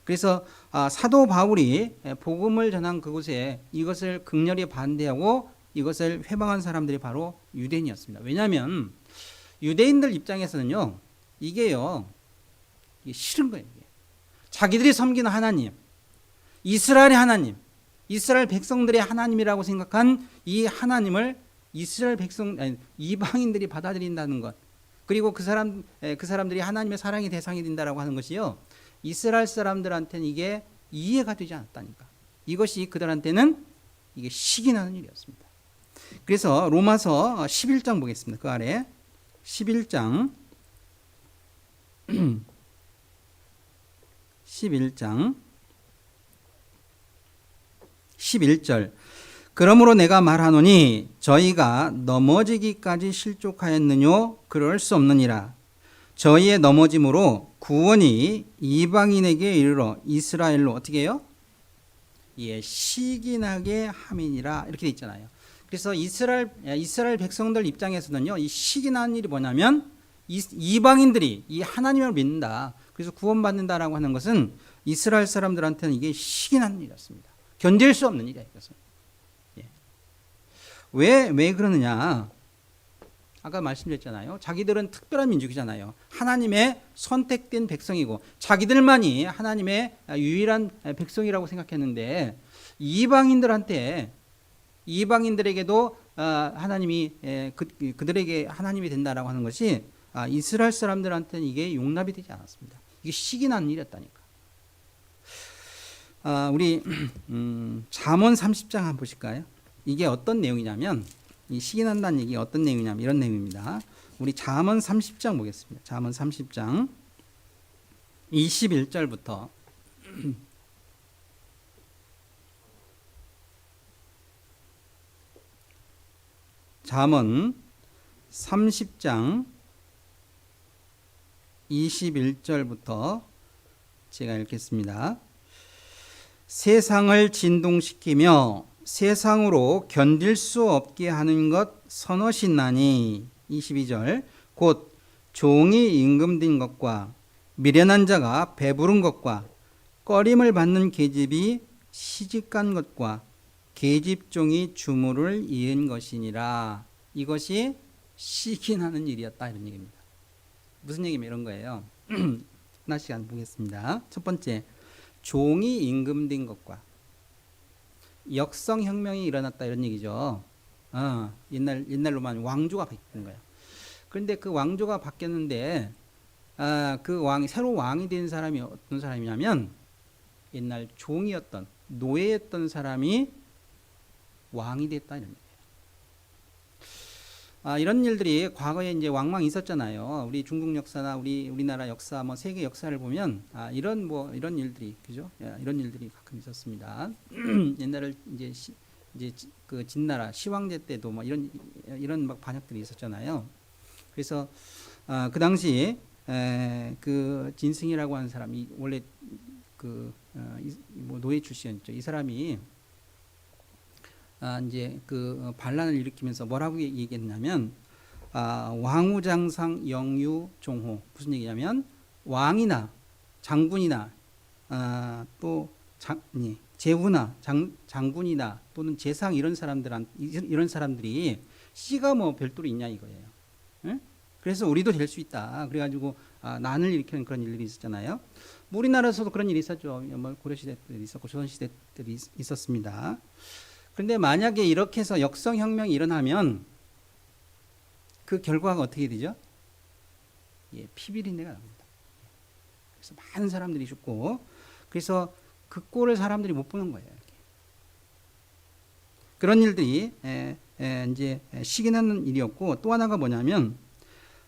그래서 사도 바울이 복음을 전한 그곳에 이것을 극렬히 반대하고 이것을 회방한 사람들이 바로 유대인이었습니다. 왜냐하면 유대인들 입장에서는요, 이게 싫은 거예요. 이게. 자기들이 섬기는 하나님, 이스라엘의 하나님, 이스라엘 백성들의 하나님이라고 생각한 이 하나님을 이스라엘 이방인들이 받아들인다는 것, 그리고 그 사람들이 하나님의 사랑의 대상이 된다라고 하는 것이요, 이스라엘 사람들한테는 이게 이해가 되지 않았다니까. 이것이 그들한테는 이게 식이 나는 일이었습니다. 그래서 로마서 11장 보겠습니다. 그 아래 11장 11절. 그러므로 내가 말하노니 저희가 넘어지기까지 실족하였느뇨? 그럴 수 없느니라. 저희의 넘어짐으로 구원이 이방인에게 이르러 이스라엘로 어떻게 해요? 예, 시기나게 함이니라. 이렇게 돼 있잖아요. 그래서 이스라엘 백성들 입장에서는요, 이 시기나는 일이 뭐냐면 이방인들이 이 하나님을 믿는다, 그래서 구원받는다라고 하는 것은 이스라엘 사람들한테는 이게 시기나는 일이었습니다. 견딜 수 없는 일이야, 이것은. 예. 왜 그러느냐? 아까 말씀드렸잖아요. 자기들은 특별한 민족이잖아요. 하나님의 선택된 백성이고 자기들만이 하나님의 유일한 백성이라고 생각했는데, 이방인들에게도 하나님이 그들에게 하나님이 된다라고 하는 것이 이스라엘 사람들한테는 이게 용납이 되지 않았습니다. 이게 시기 나는 일이었다니까. 우리 잠언 30장 한번 보실까요? 이게 어떤 내용이냐면, 이 시기 난다는 얘기 어떤 내용이냐면 이런 내용입니다. 우리 잠언 30장 보겠습니다. 잠언 30장 21절부터 잠언 30장 21절부터 제가 읽겠습니다. 세상을 진동시키며 세상으로 견딜 수 없게 하는 것 선엇이나니. 22절. 곧 종이 임금된 것과 미련한 자가 배부른 것과 꺼림을 받는 계집이 시집간 것과 계집종이 주물을 이은 것이니라. 이것이 시기나는 일이었다, 이런 얘기입니다. 무슨 얘기면 이런 거예요. 하나씩 안 보겠습니다. 첫 번째, 종이 임금된 것과 역성혁명이 일어났다, 이런 얘기죠. 옛날로만 왕조가 바뀐 거예요. 그런데 그 왕조가 바뀌었는데 새로 왕이 된 사람이 어떤 사람이냐면, 옛날 종이었던 노예였던 사람이 왕이 됐다, 이런 얘기예요. 이런 일들이 과거에 이제 왕왕 있었잖아요. 우리 중국 역사나 우리나라 역사, 세계 역사를 보면 이런 일들이, 그죠? 이런 일들이 가끔 있었습니다. 옛날에 이제 그 진나라 시황제 때도 이런 막 반역들이 있었잖아요. 그래서 그 당시 그 진승이라고 하는 사람이 원래 노예 출신이었죠. 이 사람이 이제 그 반란을 일으키면서 뭐라고 얘기했냐면, 왕우장상 영유종호. 무슨 얘기냐면, 왕이나 장군이나 또 제후나 장군이나 또는 재상 이런 사람들이 씨가 별도로 있냐 이거예요. 응? 그래서 우리도 될 수 있다. 그래가지고 난을 일으키는 그런 일들이 있었잖아요. 우리나라에서도 그런 일이 있었죠. 고려시대 때도 있었고 조선시대 때도 있었습니다. 그런데 만약에 이렇게 해서 역성혁명이 일어나면 그 결과가 어떻게 되죠? 예, 피비린내가 납니다. 그래서 많은 사람들이 죽고, 그래서 그 꼴을 사람들이 못 보는 거예요. 이렇게. 그런 일들이 이제 시기나는 일이었고, 또 하나가 뭐냐면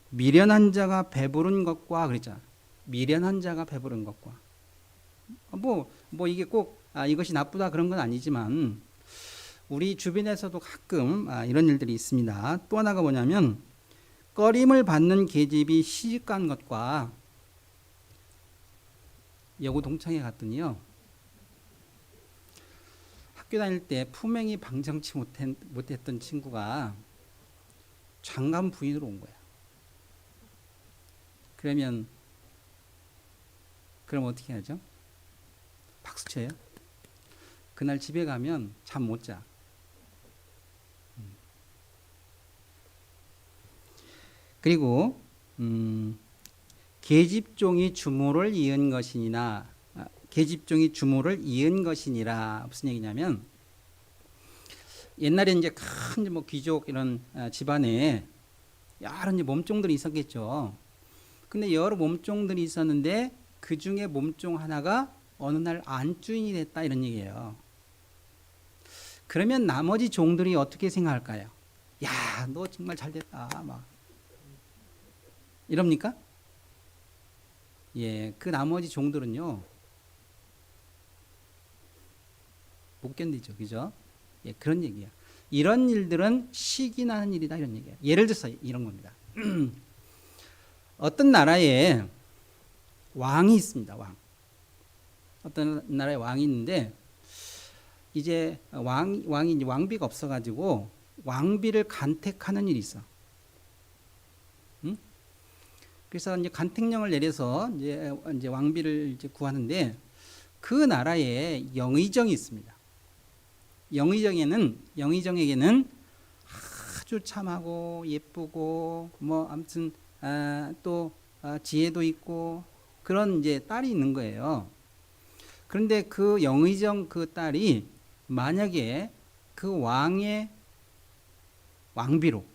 미련한 자가 배부른 것과 그랬잖아. 미련한 자가 배부른 것과 뭐 이게 꼭 이것이 나쁘다 그런 건 아니지만 우리 주변에서도 가끔 이런 일들이 있습니다. 또 하나가 뭐냐면 꺼림을 받는 계집이 시집간 것과 여고 동창회 갔더니요. 학교 다닐 때 품행이 방정치 못했던 친구가 장관 부인으로 온 거야. 그럼 어떻게 하죠? 박수 쳐요? 그날 집에 가면 잠 못 자. 그리고 계집종이 주모를 이은 것이니라. 계집종이 주모를 이은 것이니라. 무슨 얘기냐면 옛날에 이제 큰 뭐 귀족 이런 집안에 여러 이제 몸종들이 있었겠죠. 근데 여러 몸종들이 있었는데 그 중에 몸종 하나가 어느 날 안주인이 됐다 이런 얘기예요. 그러면 나머지 종들이 어떻게 생각할까요? 야, 너 정말 잘 됐다. 막 이럽니까? 예, 그 나머지 종들은요 못 견디죠, 그죠? 예, 그런 얘기야. 이런 일들은 시기 나는 일이다 이런 얘기예요. 예를 들어서 이런 겁니다. 어떤 나라에 왕이 있습니다. 왕. 어떤 나라에 왕이 있는데 이제 왕이 이제 왕비가 없어가지고 왕비를 간택하는 일이 있어. 그래서 이제 간택령을 내려서 이제 왕비를 이제 구하는데 그 나라에 영의정이 있습니다. 영의정에게는 아주 참하고 예쁘고 뭐 아무튼 또 지혜도 있고 그런 이제 딸이 있는 거예요. 그런데 그 영의정 그 딸이 만약에 그 왕의 왕비로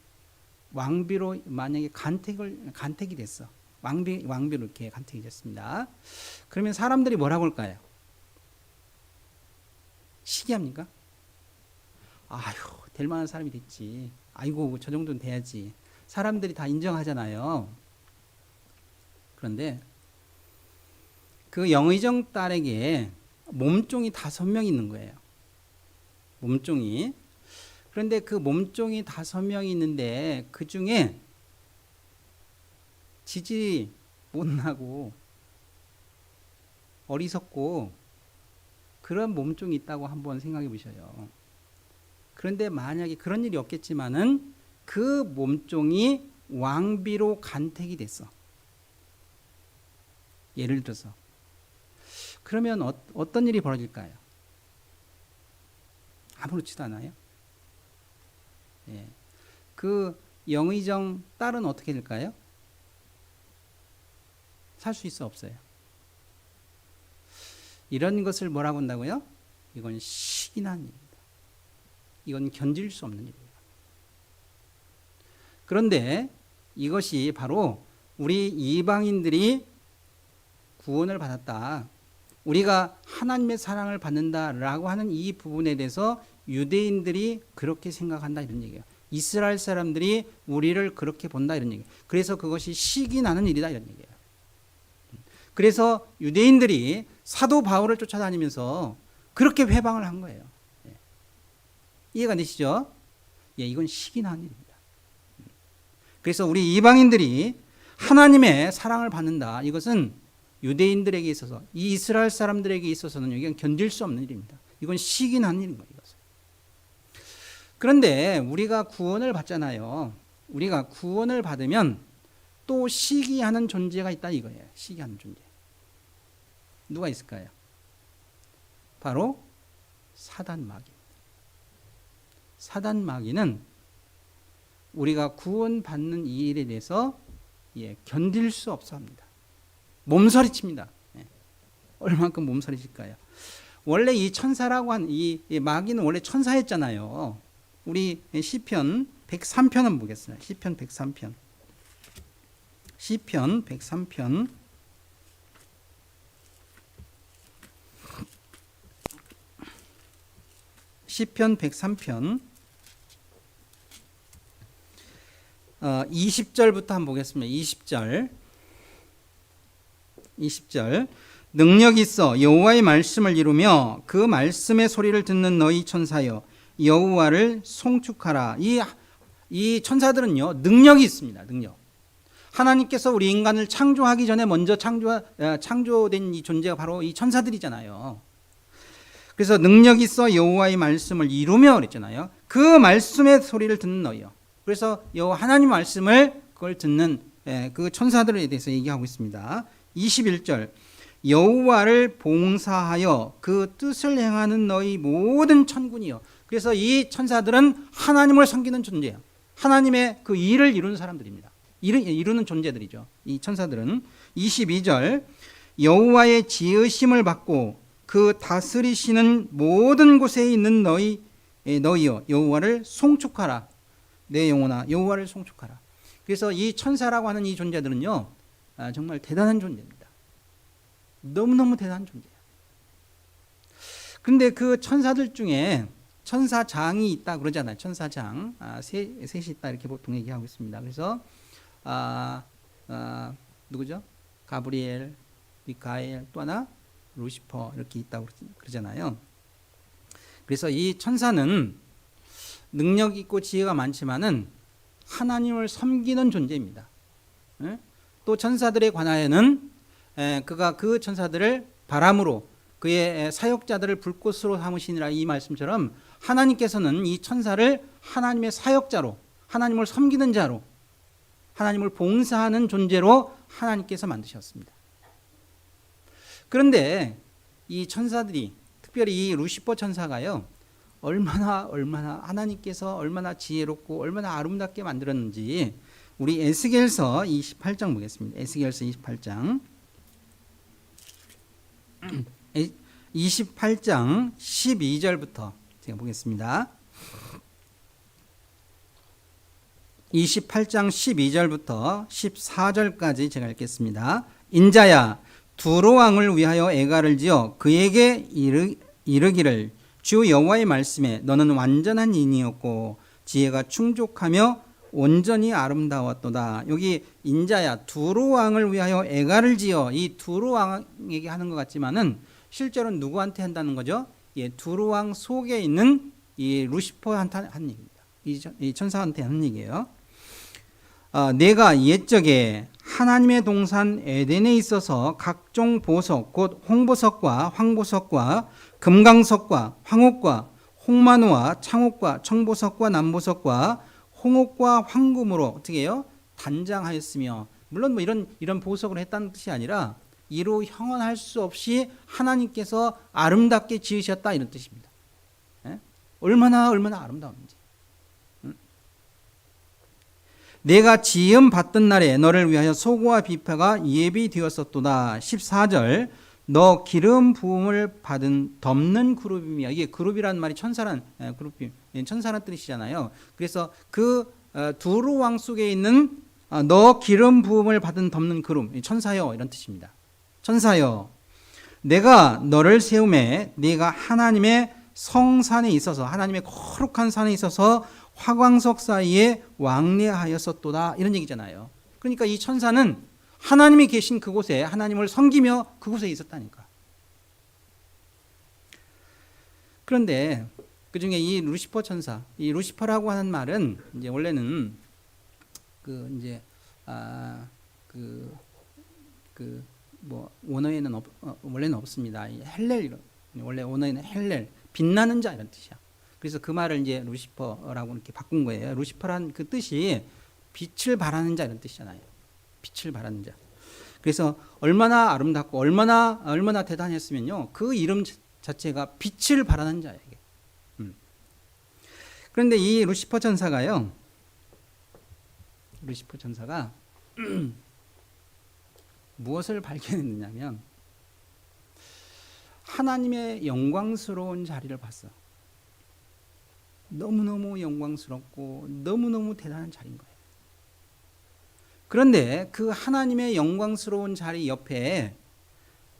만약에 간택이 됐어. 왕비로 이렇게 간택이 됐습니다. 그러면 사람들이 뭐라고 할까요? 시기합니까? 아휴, 될 만한 사람이 됐지. 아이고, 저 정도는 돼야지. 사람들이 다 인정하잖아요. 그런데 그 영의정 딸에게 몸종이 5명 있는 거예요. 몸종이. 그런데 그 몸종이 5명이 있는데 그 중에 지질이 못나고 어리석고 그런 몸종이 있다고 한번 생각해 보셔요. 그런데 만약에 그런 일이 없겠지만은 그 몸종이 왕비로 간택이 됐어. 예를 들어서. 그러면 어떤 일이 벌어질까요? 아무렇지도 않아요. 예. 그 영의정 딸은 어떻게 될까요? 살 수 있어 없어요? 이런 것을 뭐라고 한다고요? 이건 시기난 일입니다. 이건 견딜 수 없는 일입니다. 그런데 이것이 바로 우리 이방인들이 구원을 받았다. 우리가 하나님의 사랑을 받는다라고 하는 이 부분에 대해서 유대인들이 그렇게 생각한다 이런 얘기예요. 이스라엘 사람들이 우리를 그렇게 본다 이런 얘기예요. 그래서 그것이 시기 나는 일이다 이런 얘기예요. 그래서 유대인들이 사도 바울을 쫓아다니면서 그렇게 회방을 한 거예요. 이해가 되시죠? 예, 이건 시기 나는 일입니다. 그래서 우리 이방인들이 하나님의 사랑을 받는다. 이것은 유대인들에게 있어서 이 이스라엘 사람들에게 있어서는 이건 견딜 수 없는 일입니다. 이건 시기 나는 일인 거예요. 이것은. 그런데 우리가 구원을 받잖아요. 우리가 구원을 받으면 또 시기하는 존재가 있다 이거예요. 시기하는 존재. 누가 있을까요? 바로 사단 마귀입니다. 사단 마귀는 우리가 구원받는 이 일에 대해서 견딜 수 없어 합니다. 몸서리칩니다. 얼만큼 몸서리칠까요? 원래 이 천사라고 한 이 마귀는 원래 천사였잖아요. 우리 시편 103편 한번 보겠습니다. 시편 103편. 시편 103편. 시편 103편 20절부터 한번 보겠습니다. 20절 능력 있어 여호와의 말씀을 이루며 그 말씀의 소리를 듣는 너희 천사여 여호와를 송축하라. 이 천사들은요 능력이 있습니다. 능력. 하나님께서 우리 인간을 창조하기 전에 먼저 창조된 이 존재가 바로 이 천사들이잖아요. 그래서 능력 있어 여호와의 말씀을 이루며 그랬잖아요. 그 말씀의 소리를 듣는 너희요. 그래서 여호와 하나님 말씀을 그걸 듣는 그 천사들에 대해서 얘기하고 있습니다. 21절 여호와를 봉사하여 그 뜻을 행하는 너희 모든 천군이요. 그래서 이 천사들은 하나님을 섬기는 존재예요. 하나님의 그 일을 이루는 사람들입니다. 이루는 존재들이죠. 이 천사들은 22절 여호와의 지으심을 받고 그 다스리시는 모든 곳에 있는 너희여 여호와를 송축하라. 내 영혼아 여호와를 송축하라. 그래서 이 천사라고 하는 이 존재들은요 정말 대단한 존재입니다. 너무너무 대단한 존재예요. 그런데 그 천사들 중에 천사장이 있다 그러잖아요. 천사장 셋이 있다 이렇게 보통 얘기하고 있습니다. 그래서 누구죠? 가브리엘, 미카엘, 또 하나 루시퍼 이렇게 있다고 그러잖아요. 그래서 이 천사는 능력 있고 지혜가 많지만은 하나님을 섬기는 존재입니다. 또 천사들에 관하여는 그가 그 천사들을 바람으로 그의 사역자들을 불꽃으로 삼으시니라 이 말씀처럼 하나님께서는 이 천사를 하나님의 사역자로 하나님을 섬기는 자로 하나님을 봉사하는 존재로 하나님께서 만드셨습니다. 그런데 이 천사들이 특별히 이 루시퍼 천사가요 얼마나 하나님께서 얼마나 지혜롭고 얼마나 아름답게 만들었는지 우리 에스겔서 28장 보겠습니다. 에스겔서 28장 12절부터 제가 보겠습니다. 28장 12절부터 14절까지 제가 읽겠습니다. 인자야 두로 왕을 위하여 애가를 지어 그에게 이르기를 주 여호와의 말씀에 너는 완전한 인이었고 지혜가 충족하며 온전히 아름다웠도다. 여기 인자야 두로 왕을 위하여 애가를 지어 이 두로 왕에게 하는 것 같지만은 실제로는 누구한테 한다는 거죠? 두로 왕 속에 있는 이 루시퍼한테 한 얘기입니다. 이 천사한테 하는 얘기예요. 내가 옛적에 하나님의 동산 에덴에 있어서 각종 보석 곧 홍보석과 황보석과 금강석과 황옥과 홍만호와 창옥과 청보석과 남보석과 홍옥과 황금으로 어떻게 해요? 단장하였으며 물론 뭐 이런 보석을 했다는 뜻이 아니라 이로 형언할 수 없이 하나님께서 아름답게 지으셨다 이런 뜻입니다. 얼마나 아름다운지. 내가 지음 받던 날에 너를 위하여 소고와 비파가 예비되었었도다. 14절 너 기름 부음을 받은 덮는 그룹이며 이게 그룹이라는 말이 천사란 뜻이잖아요. 그래서 그 두루 왕 속에 있는 너 기름 부음을 받은 덮는 그룹 천사여 이런 뜻입니다. 천사여 내가 너를 세우매 네가 하나님의 성산에 있어서 하나님의 거룩한 산에 있어서 화광석 사이에 왕래하였었도다 이런 얘기잖아요. 그러니까 이 천사는 하나님이 계신 그곳에 하나님을 섬기며 그곳에 있었다니까. 그런데 그 중에 이 루시퍼 천사, 이 루시퍼라고 하는 말은 이제 원래는 원어에는 원래는 없습니다. 헬렐 원래 원어에는 헬렐 빛나는 자 이런 뜻이야. 그래서 그 말을 이제 루시퍼라고 이렇게 바꾼 거예요. 루시퍼란 그 뜻이 빛을 발하는 자 이런 뜻이잖아요. 빛을 발하는 자. 그래서 얼마나 아름답고 얼마나 대단했으면요. 그 이름 자체가 빛을 발하는 자예요. 그런데 이 루시퍼 천사가 무엇을 발견했느냐면 하나님의 영광스러운 자리를 봤어. 너무너무 영광스럽고 너무너무 대단한 자리인 거예요. 그런데 그 하나님의 영광스러운 자리 옆에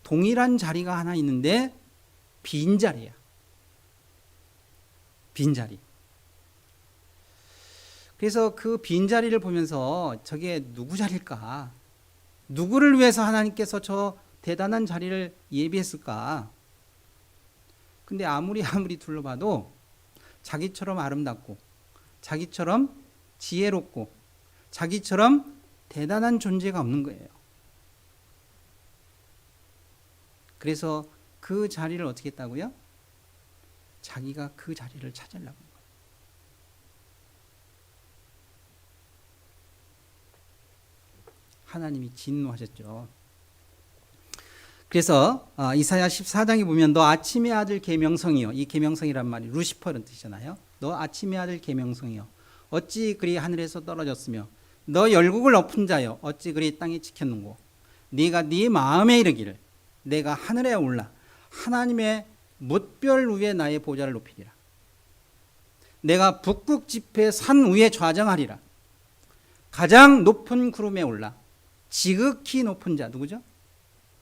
동일한 자리가 하나 있는데 빈 자리야. 빈 자리. 그래서 그 빈자리를 보면서 저게 누구 자리일까? 누구를 위해서 하나님께서 저 대단한 자리를 예비했을까? 근데 아무리 둘러봐도 자기처럼 아름답고 자기처럼 지혜롭고 자기처럼 대단한 존재가 없는 거예요. 그래서 그 자리를 어떻게 했다고요? 자기가 그 자리를 찾으려고 한 거예요. 하나님이 진노하셨죠. 그래서 이사야 14장에 보면 너 아침의 아들 계명성이요. 이 계명성이란 말이 루시퍼라는 뜻이잖아요. 너 아침의 아들 계명성이요. 어찌 그리 하늘에서 떨어졌으며 너 열국을 엎은 자여 어찌 그리 땅에 지켰는고 네가 네 마음에 이르기를 내가 하늘에 올라 하나님의 뭇별 위에 나의 보좌를 높이리라. 내가 북극 지폐 산 위에 좌정하리라. 가장 높은 구름에 올라 지극히 높은 자 누구죠?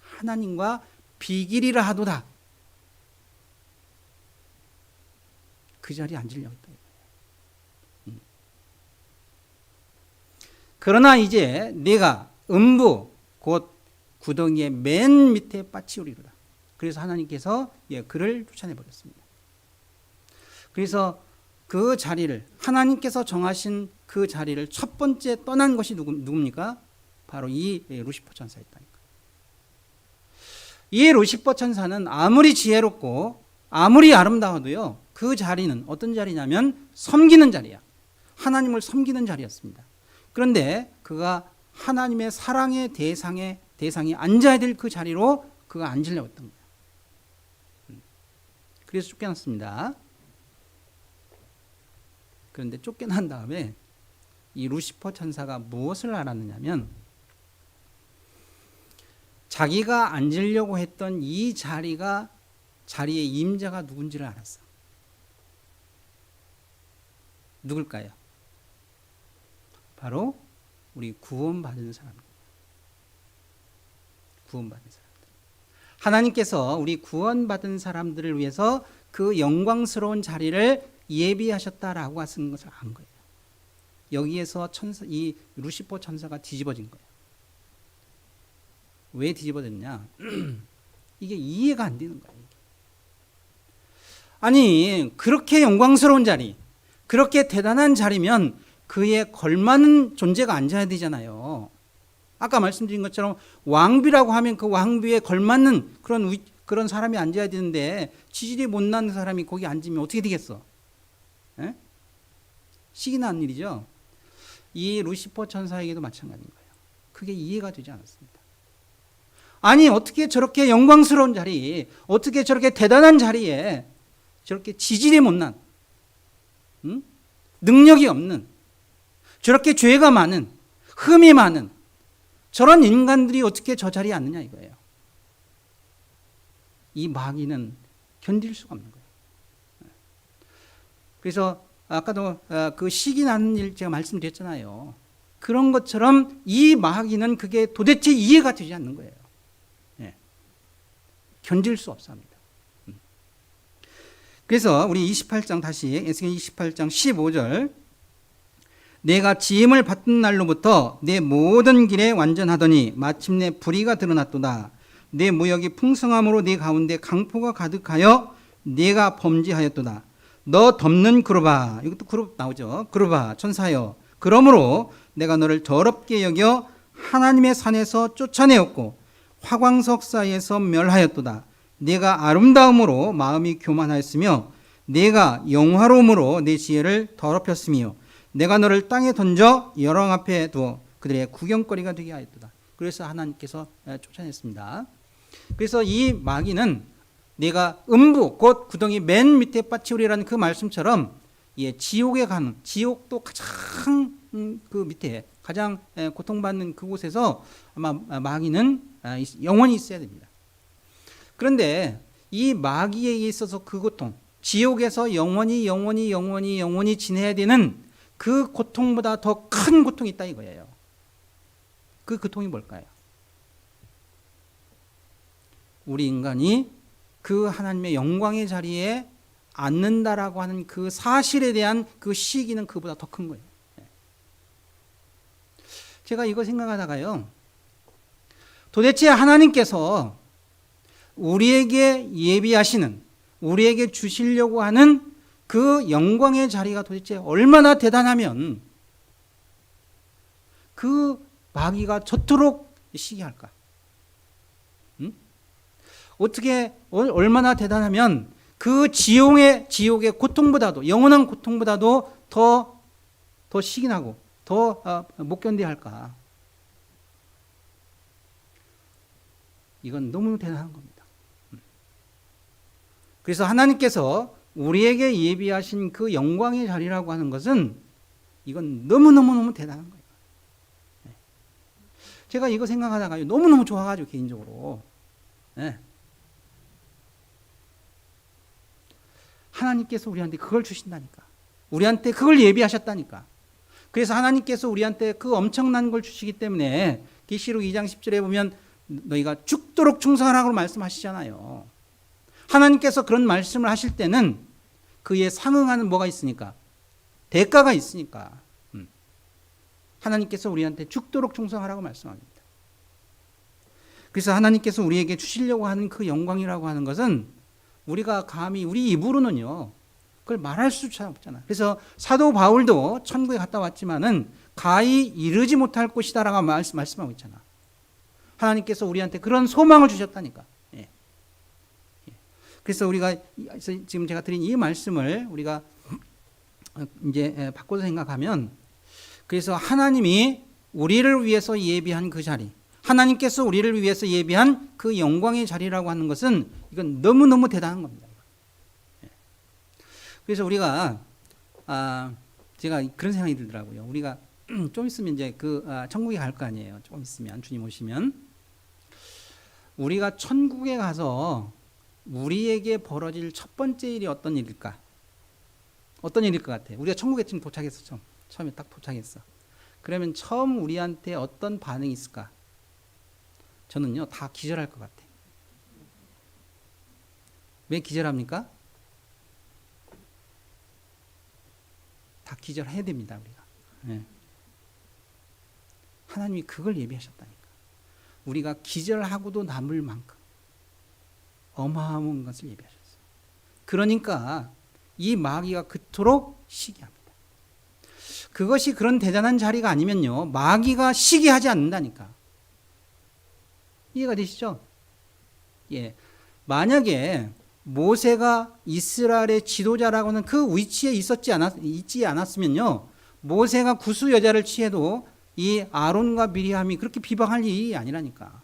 하나님과 비길이라 하도다. 그 자리에 앉으려고 했다. 그러나 이제 내가 음부 곧 구덩이의 맨 밑에 빠치우리로다. 그래서 하나님께서 그를 쫓아내버렸습니다. 그래서 그 자리를 하나님께서 정하신 그 자리를 첫 번째 떠난 것이 누굽니까? 바로 이 루시퍼 천사였다니까. 이 루시퍼 천사는 아무리 지혜롭고 아무리 아름다워도요, 그 자리는 어떤 자리냐면 섬기는 자리야. 하나님을 섬기는 자리였습니다. 그런데 그가 하나님의 사랑의 대상이 앉아야 될 그 자리로 그가 앉으려고 했던 거예요. 그래서 쫓겨났습니다. 그런데 쫓겨난 다음에 이 루시퍼 천사가 무엇을 알았느냐면 자기가 앉으려고 했던 이 자리의 임자가 누군지를 알았어. 누굴까요? 바로 우리 구원받은 사람입니다. 구원받은 사람들. 하나님께서 우리 구원받은 사람들을 위해서 그 영광스러운 자리를 예비하셨다라고 하신 것을 안 거예요. 여기에서 이 루시퍼 천사가 뒤집어진 거예요. 왜 뒤집어졌냐? 이게 이해가 안 되는 거예요. 아니, 그렇게 영광스러운 자리, 그렇게 대단한 자리면 그에 걸맞는 존재가 앉아야 되잖아요. 아까 말씀드린 것처럼 왕비라고 하면 그 왕비에 걸맞는 그런 사람이 앉아야 되는데 지질이 못난 사람이 거기 앉으면 어떻게 되겠어? 에? 식이 난 일이죠. 이 루시퍼 천사에게도 마찬가지인 거예요. 그게 이해가 되지 않았습니다. 아니, 어떻게 저렇게 영광스러운 자리, 어떻게 저렇게 대단한 자리에 저렇게 지질이 못난, 능력이 없는, 저렇게 죄가 많은, 흠이 많은 저런 인간들이 어떻게 저 자리에 앉느냐 이거예요. 이 마귀는 견딜 수가 없는 거예요. 그래서 아까도 그 식이 나는 일 제가 말씀드렸잖아요. 그런 것처럼 이 마귀는 그게 도대체 이해가 되지 않는 거예요. 견딜 수 없습니다. 그래서 우리 28장 다시 에스겔 28장 15절 내가 지임을 받던 날로부터 내 모든 길에 완전하더니 마침내 불의가 드러났도다. 내 무역이 풍성함으로 내 가운데 강포가 가득하여 내가 범죄하였도다. 너 덮는 그룹아, 이것도 그룹 나오죠. 그룹아 천사여, 그러므로 내가 너를 더럽게 여겨 하나님의 산에서 쫓아내었고 화광석 사이에서 멸하였도다. 내가 아름다움으로 마음이 교만하였으며 내가 영화로움으로 내 지혜를 더럽혔으며 내가 너를 땅에 던져 여러 앞에 두어 그들의 구경거리가 되게 하였도다. 그래서 하나님께서 쫓아냈습니다. 그래서 이 마귀는 내가 음부 곧 구덩이 맨 밑에 빠치우리라는 그 말씀처럼 지옥에 가는, 지옥도 가장 그 밑에 가장 고통받는 그곳에서 아마 마귀는 영원히 있어야 됩니다. 그런데 이 마귀에게 있어서 그 고통, 지옥에서 영원히 지내야 되는 그 고통보다 더 큰 고통이 있다 이거예요. 그 고통이 뭘까요? 우리 인간이 그 하나님의 영광의 자리에 앉는다라고 하는 그 사실에 대한 그 시기는 그보다 더 큰 거예요. 제가 이거 생각하다가요, 도대체 하나님께서 우리에게 예비하시는, 우리에게 주시려고 하는 그 영광의 자리가 도대체 얼마나 대단하면 그 마귀가 저토록 시기할까? 어떻게 얼마나 대단하면 그 지옥의 고통보다도, 영원한 고통보다도 더 시기나고 더 못 견뎌야 할까? 이건 너무 대단한 겁니다. 그래서 하나님께서 우리에게 예비하신 그 영광의 자리라고 하는 것은 이건 너무너무 대단한 거예요. 제가 이거 생각하다가 너무너무 좋아가지고 개인적으로. 네. 하나님께서 우리한테 그걸 주신다니까. 우리한테 그걸 예비하셨다니까. 그래서 하나님께서 우리한테 그 엄청난 걸 주시기 때문에 계시록 2장 10절에 보면 너희가 죽도록 충성하라고 말씀하시잖아요. 하나님께서 그런 말씀을 하실 때는 그에 상응하는 뭐가 있으니까? 대가가 있으니까. 하나님께서 우리한테 죽도록 충성하라고 말씀합니다. 그래서 하나님께서 우리에게 주시려고 하는 그 영광이라고 하는 것은 우리가 감히 우리 입으로는요, 그걸 말할 수조차 없잖아. 그래서 사도 바울도 천국에 갔다 왔지만은 가히 이르지 못할 곳이다라고 말씀하고 있잖아. 하나님께서 우리한테 그런 소망을 주셨다니까. 예. 그래서 우리가 지금 제가 드린 이 말씀을 우리가 이제 바꿔서 생각하면, 그래서 하나님이 우리를 위해서 예비한 그 자리, 하나님께서 우리를 위해서 예비한 그 영광의 자리라고 하는 것은 이건 너무너무 대단한 겁니다. 그래서 우리가 제가 그런 생각이 들더라고요. 우리가 좀 있으면 이제 천국에 갈 거 아니에요. 좀 있으면 주님 오시면 우리가 천국에 가서 우리에게 벌어질 첫 번째 일이 어떤 일일까? 어떤 일일 것 같아? 우리가 천국에 지금 도착했어. 처음에 딱 도착했어. 그러면 처음 우리한테 어떤 반응이 있을까? 저는요, 다 기절할 것 같아. 왜 기절합니까? 다 기절해야 됩니다, 우리가. 네. 하나님이 그걸 예비하셨다니까. 우리가 기절하고도 남을 만큼 어마어마한 것을 예비하셨어요. 그러니까 이 마귀가 그토록 시기합니다. 그것이 그런 대단한 자리가 아니면요, 마귀가 시기하지 않는다니까. 이해가 되시죠? 예. 만약에 모세가 이스라엘의 지도자라고 하는 그 위치에 있지 않았으면요, 모세가 구수 여자를 취해도 이 아론과 미리암이 그렇게 비방할 일이 아니라니까.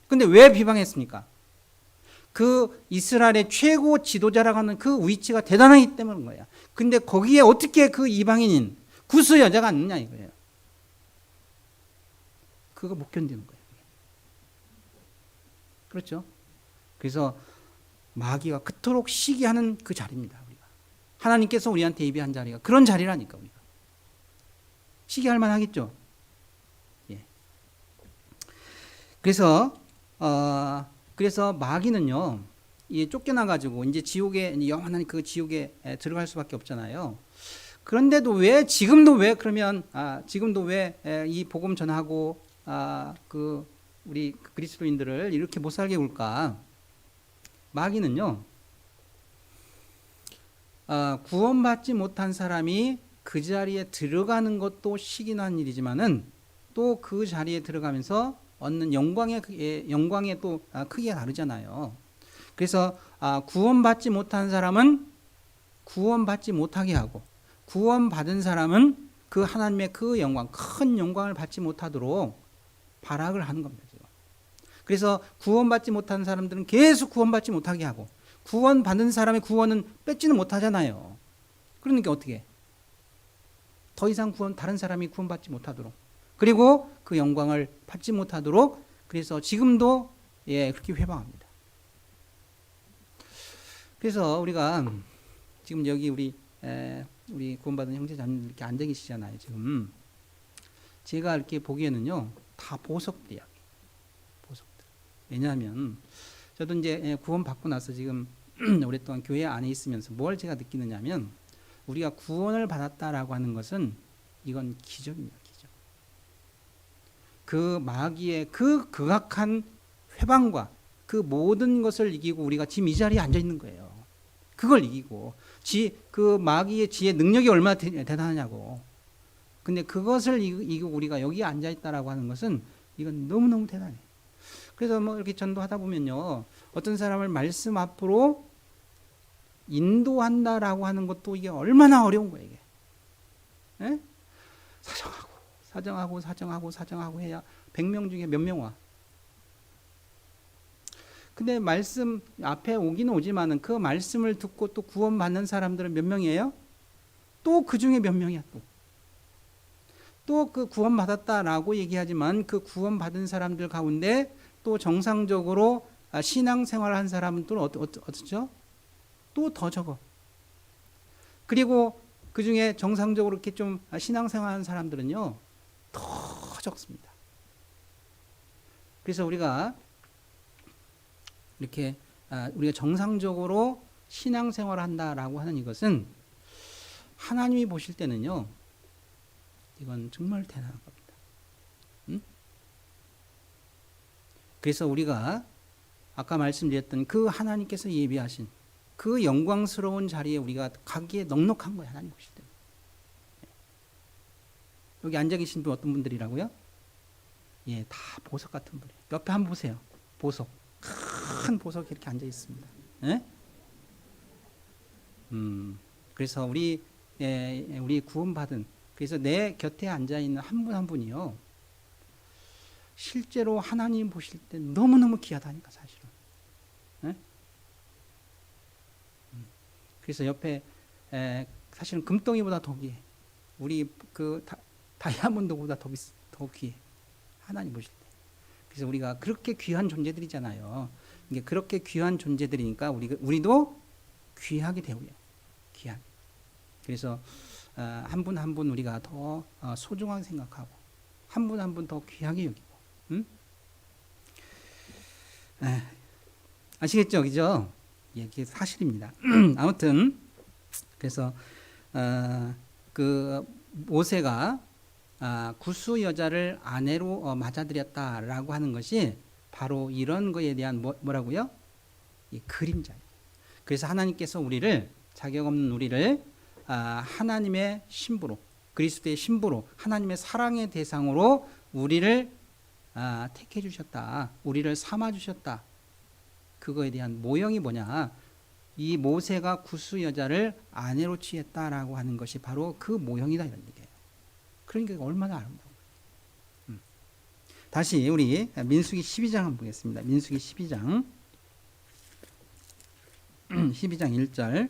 근데 왜 비방했습니까? 그 이스라엘의 최고 지도자라고 하는 그 위치가 대단하기 때문인 거야. 근데 거기에 어떻게 그 이방인인 구수 여자가 앉느냐 이거예요. 그거 못 견디는 거예요. 그렇죠? 그래서 마귀가 그토록 시기하는 그 자리입니다. 우리가. 하나님께서 우리한테 예비한 자리가 그런 자리라니까. 우리가 시기할 만하겠죠. 예. 그래서 마귀는요, 쫓겨나 가지고 이제 지옥에, 영원한 그 지옥에 들어갈 수밖에 없잖아요. 그런데도 왜 지금도 왜 그러면 지금도 왜 이 복음 전하고 우리 그리스도인들을 이렇게 못 살게 굴까? 마귀는요, 구원받지 못한 사람이 그 자리에 들어가는 것도 시기난 일이지만은 또 그 자리에 들어가면서 얻는 영광의 또 크기가 다르잖아요. 그래서 구원받지 못한 사람은 구원받지 못하게 하고, 구원받은 사람은 그 하나님의 그 영광, 큰 영광을 받지 못하도록 발악을 하는 겁니다. 그래서 구원받지 못한 사람들은 계속 구원받지 못하게 하고, 구원받는 사람의 구원은 뺏지는 못하잖아요. 그러니까 어떻게? 더 이상 다른 사람이 구원받지 못하도록, 그리고 그 영광을 받지 못하도록, 그래서 지금도 그렇게 회방합니다. 그래서 우리가 지금 여기 우리 구원받은 형제자매들 이렇게 앉아 계시잖아요. 지금 제가 이렇게 보기에는요, 다 보석들이야. 보석들. 왜냐하면 저도 이제 구원 받고 나서 지금 오랫동안 교회 안에 있으면서 뭘 제가 느끼느냐면, 우리가 구원을 받았다라고 하는 것은 이건 기적입니다. 기적. 그 마귀의 그 극악한 회방과 그 모든 것을 이기고 우리가 지금 이 자리에 앉아 있는 거예요. 그걸 이기고 그 마귀의 지혜 능력이 얼마나 대단하냐고. 근데 그것을 이기고 우리가 여기 앉아 있다라고 하는 것은 이건 너무너무 대단해. 그래서 뭐 이렇게 전도하다 보면요, 어떤 사람을 말씀 앞으로 인도한다라고 하는 것도 이게 얼마나 어려운 거예요, 이게. 예? 사정하고 해야 100명 중에 몇 명 와. 근데 말씀 앞에 오긴 오지만은 그 말씀을 듣고 또 구원받는 사람들은 몇 명이에요? 또 그 중에 몇 명이야, 또 그 구원받았다라고 얘기하지만 그 구원받은 사람들 가운데 또 정상적으로 신앙생활을 한 사람은 또 어떻죠? 또 더 적어. 그리고 그 중에 정상적으로 이렇게 좀 신앙생활 한 사람들은요, 더 적습니다. 그래서 우리가 이렇게 우리가 정상적으로 신앙생활을 한다라고 하는 이것은 하나님이 보실 때는요, 이건 정말 대단한 겁니다. 응? 그래서 우리가 아까 말씀드렸던 그 하나님께서 예비하신 그 영광스러운 자리에 우리가 가기에 넉넉한 거예요. 하나님 보실 때. 여기 앉아 계신 분 어떤 분들이라고요? 예, 다 보석 같은 분이에요. 옆에 한번 보세요. 보석. 큰 보석이 이렇게 앉아 있습니다. 예? 그래서 우리 구원받은, 그래서 내 곁에 앉아 있는 한 분 한 분이요, 실제로 하나님 보실 때 너무너무 귀하다니까, 사실은. 예? 그래서 옆에 사실은 금덩이보다 더 귀해. 우리 그 다이아몬드보다 더 귀해. 하나님 보실 때. 그래서 우리가 그렇게 귀한 존재들이잖아요. 이게 그렇게 귀한 존재들이니까 우리도 귀하게 대우해요. 귀한. 그래서 한 분 한 분 우리가 더 소중하게 생각하고 한 분 한 분 더 귀하게 여기고. 응? 아시겠죠, 그죠? 예, 이게 사실입니다. 아무튼 그래서 그 모세가 구스 여자를 아내로 맞아들였다라고 하는 것이 바로 이런 거에 대한 뭐라고요? 이 그림자예요. 그래서 하나님께서 우리를, 자격 없는 우리를 하나님의 신부로, 그리스도의 신부로, 하나님의 사랑의 대상으로 우리를 택해 주셨다. 우리를 삼아 주셨다. 그거에 대한 모형이 뭐냐? 이 모세가 구스 여자를 아내로 취했다라고 하는 것이 바로 그 모형이다, 이런 얘기예요. 그러니까 얼마나 아름다워. 다시 우리 민수기 12장 한번 보겠습니다. 민수기 12장 12장 1절.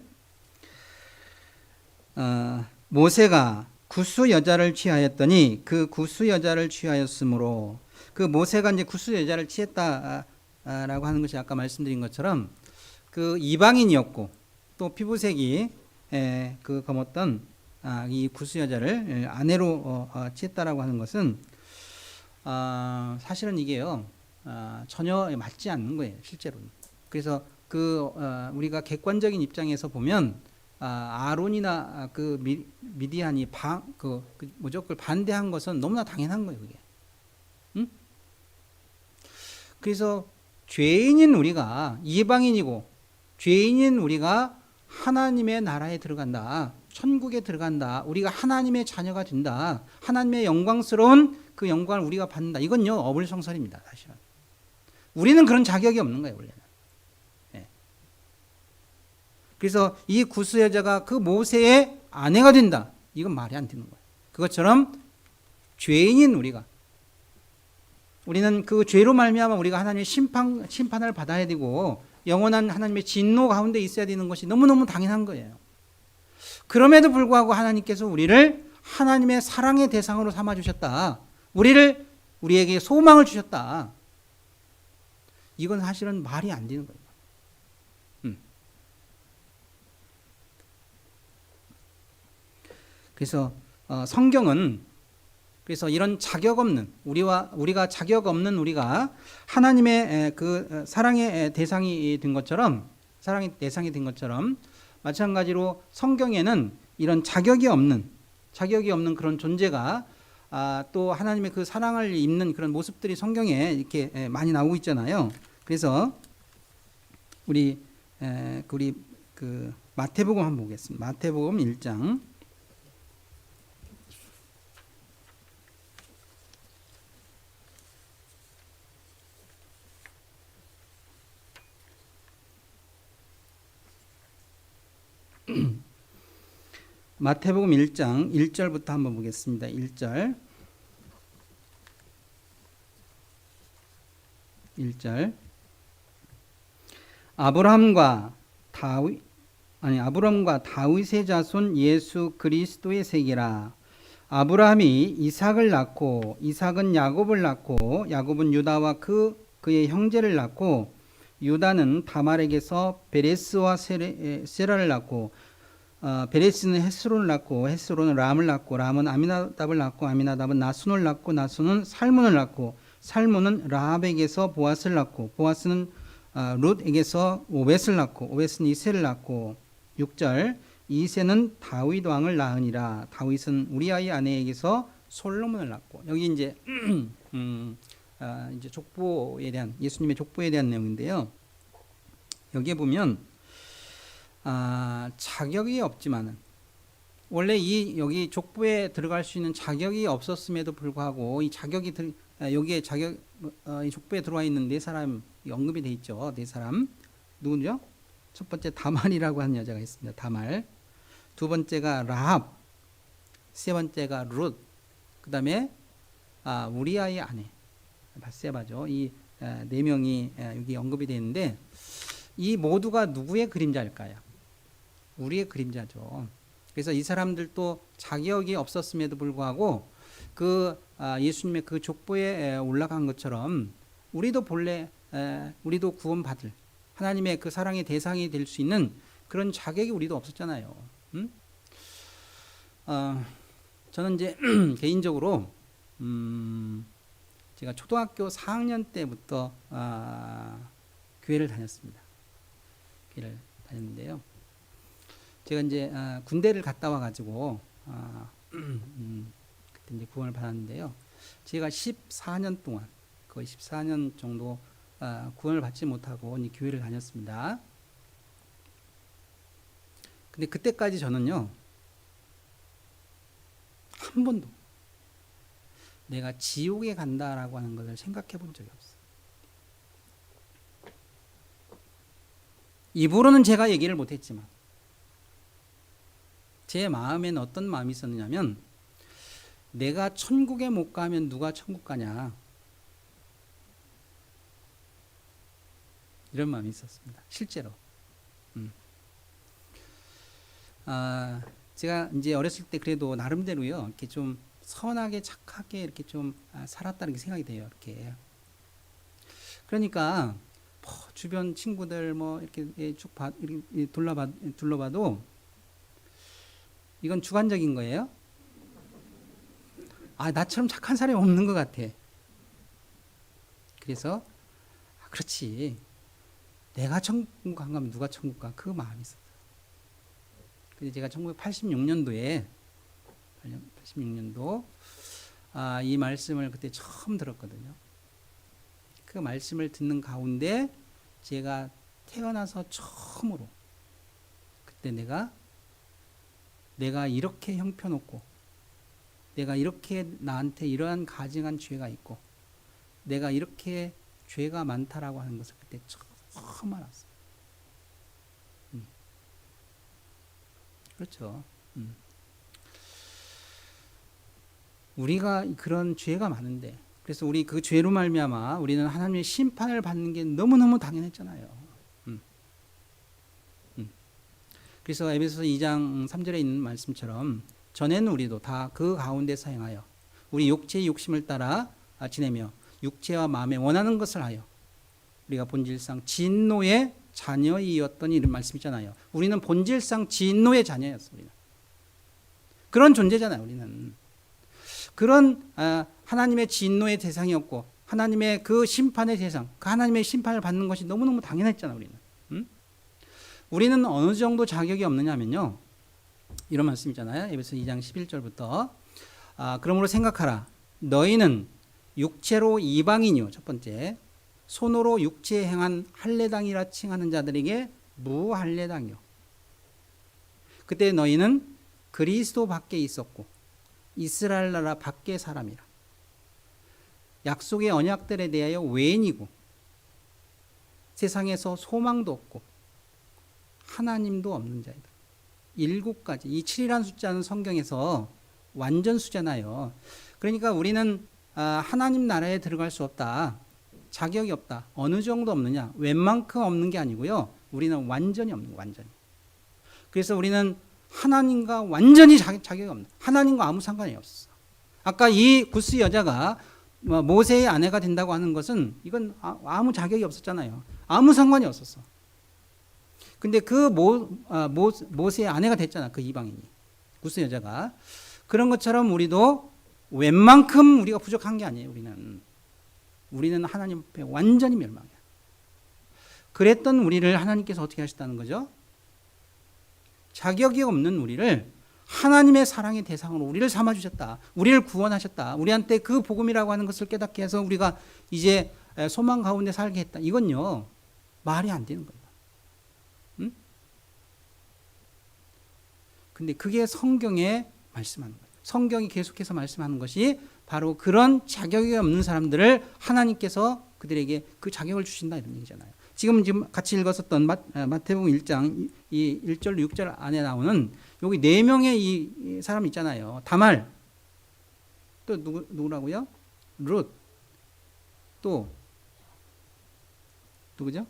모세가 구스 여자를 취하였더니 그 구스 여자를 취하였으므로, 그 모세가 이제 구스 여자를 취했다라고 하는 것이 아까 말씀드린 것처럼 그 이방인이었고 또 피부색이 그 검었던 이 구스 여자를 아내로 취했다라고 하는 것은 사실은 이게요, 전혀 맞지 않는 거예요, 실제로는. 그래서 우리가 객관적인 입장에서 보면 아론이나 그 미디안이 그걸 반대한 것은 너무나 당연한 거예요, 그게. 응? 그래서 죄인인 우리가, 이방인이고 죄인인 우리가 하나님의 나라에 들어간다, 천국에 들어간다, 우리가 하나님의 자녀가 된다, 하나님의 영광스러운 그 영광을 우리가 받는다, 이건요 어불성설입니다. 사실은 우리는 그런 자격이 없는 거예요, 원래는. 네. 그래서 이 구스 여자가 그 모세의 아내가 된다, 이건 말이 안 되는 거예요. 그것처럼 죄인인 우리는 그 죄로 말미암아 우리가 하나님의 심판을 받아야 되고 영원한 하나님의 진노 가운데 있어야 되는 것이 너무너무 당연한 거예요. 그럼에도 불구하고 하나님께서 우리를 하나님의 사랑의 대상으로 삼아주셨다, 우리에게 소망을 주셨다, 이건 사실은 말이 안 되는 거예요. 그래서 성경은, 그래서 이런 자격 없는 우리가 자격 없는 우리가 하나님의 그 사랑의 대상이 된 것처럼, 마찬가지로 성경에는 이런 자격이 없는 그런 존재가 또 하나님의 그 사랑을 입는 그런 모습들이 성경에 이렇게 많이 나오고 있잖아요. 그래서 우리 그 마태복음 한번 보겠습니다. 마태복음 1장. 마태복음 1장 1절부터 한번 보겠습니다. 1절. 아브라함과 다윗의 자손 예수 그리스도의 세계라. 아브라함이 이삭을 낳고 이삭은 야곱을 낳고 야곱은 유다와 그의 형제를 낳고 유다는 다말에게서 베레스와 세라를 낳고 베레스는 헤스론을 낳고 헤스론은 람을 낳고 람은 아미나답을 낳고 아미나답은 나순을 낳고 나순은 살몬을 낳고 살몬은 라합에게서 보아스를 낳고 보아스는 룻에게서 오벳을 낳고 오벳은 이새를 낳고 6절 이새는 다윗 왕을 낳으니라. 다윗은 우리아의 아내에게서 솔로몬을 낳고. 여기 이제 이제 족보에 대한 예수님의 족보에 대한 내용인데요. 여기에 보면 자격이 없지만은 원래 여기 족보에 들어갈 수 있는 자격이 없었음에도 불구하고 이 자격이 여기에 이 족보에 들어와 있는 네 사람 언급이 돼 있죠. 네 사람 누구죠? 첫 번째 다말이라고 하는 여자가 있습니다. 다말. 두 번째가 라합. 세 번째가 룻. 그다음에 우리아의 아내 바세바죠. 이 네 명이 여기 언급이 되어 있는데 이 모두가 누구의 그림자일까요? 우리의 그림자죠. 그래서 이 사람들도 자격이 없었음에도 불구하고 예수님의 그 족보에 올라간 것처럼 우리도 본래 우리도 구원받을 하나님의 그 사랑의 대상이 될 수 있는 그런 자격이 우리도 없었잖아요. 저는 이제 개인적으로 제가 초등학교 4학년 때부터 교회를 다녔습니다. 교회를 다녔는데요. 제가 이제 군대를 갔다 와가지고 그때 이제 구원을 받았는데요. 제가 14년 동안 거의 14년 정도 구원을 받지 못하고 이제 교회를 다녔습니다. 근데 그때까지 저는요 한 번도 내가 지옥에 간다라고 하는 것을 생각해 본 적이 없어요. 입으로는 제가 얘기를 못했지만 제 마음에는 어떤 마음이 있었느냐면 내가 천국에 못 가면 누가 천국 가냐 이런 마음이 있었습니다. 실제로. 제가 이제 어렸을 때 그래도 나름대로요 이렇게 좀 선하게 착하게 이렇게 좀 살았다는 게 생각이 돼요. 이렇게. 그러니까 주변 친구들 뭐 이렇게 쭉 이렇게 둘러봐도 이건 주관적인 거예요. 나처럼 착한 사람이 없는 것 같아. 그래서 그렇지. 내가 천국 안 가면 누가 천국 가? 그 마음이 있었어요. 그래서 제가 1986년도에 이 말씀을 그때 처음 들었거든요. 그 말씀을 듣는 가운데 제가 태어나서 처음으로 그때 내가 이렇게 형편없고 내가 이렇게 나한테 이러한 가증한 죄가 있고 내가 이렇게 죄가 많다라고 하는 것을 그때 처음 알았어요. 그렇죠. 우리가 그런 죄가 많은데 그래서 우리 그 죄로 말미암아 우리는 하나님의 심판을 받는 게 너무너무 당연했잖아요. 그래서 에베소서 2장 3절에 있는 말씀처럼 전에는 우리도 다 그 가운데서 행하여 우리 육체의 욕심을 따라 지내며 육체와 마음에 원하는 것을 하여 우리가 본질상 진노의 자녀이었던 이런 말씀이잖아요. 우리는 본질상 진노의 자녀였어. 우리는 그런 존재잖아요. 우리는 그런 하나님의 진노의 대상이었고 하나님의 그 심판의 대상, 그 하나님의 심판을 받는 것이 너무너무 당연했잖아요. 우리는 어느 정도 자격이 없느냐면요 이런 말씀이잖아요. 에베소 2장 11절부터 그러므로 생각하라. 너희는 육체로 이방인이요. 첫 번째, 손으로 육체에 행한 할례당이라 칭하는 자들에게 무할례당이요. 그때 너희는 그리스도 밖에 있었고 이스라엘 나라 밖의 사람이라. 약속의 언약들에 대하여 외인이고 세상에서 소망도 없고 하나님도 없는 자이다. 7가지. 이 7이라는 숫자는 성경에서 완전 숫자나요. 그러니까 우리는 하나님 나라에 들어갈 수 없다. 자격이 없다. 어느 정도 없느냐? 웬만큼 없는 게 아니고요. 우리는 완전히 없는 거예요. 완전히. 그래서 우리는 하나님과 완전히 자격이 없는, 하나님과 아무 상관이 없어. 아까 이 구스 여자가 모세의 아내가 된다고 하는 것은 이건 아무 자격이 없었잖아요. 아무 상관이 없었어. 근데 그 모세의 아내가 됐잖아. 그 이방인이. 구스 여자가. 그런 것처럼 우리도 웬만큼 우리가 부족한 게 아니에요. 우리는 하나님 앞에 완전히 멸망이야. 그랬던 우리를 하나님께서 어떻게 하셨다는 거죠? 자격이 없는 우리를 하나님의 사랑의 대상으로 우리를 삼아주셨다. 우리를 구원하셨다. 우리한테 그 복음이라고 하는 것을 깨닫게 해서 우리가 이제 소망 가운데 살게 했다. 이건요, 말이 안 되는 거예요. 응? 근데 그게 성경에 말씀하는 거예요. 성경이 계속해서 말씀하는 것이 바로 그런 자격이 없는 사람들을 하나님께서 그들에게 그 자격을 주신다 이런 얘기잖아요. 지금 같이 읽었었던 마태복음 1장 이 1절 6절 안에 나오는 여기 4명의 이 사람 있잖아요. 다말, 또 누구라고요? 룻, 또 누구죠?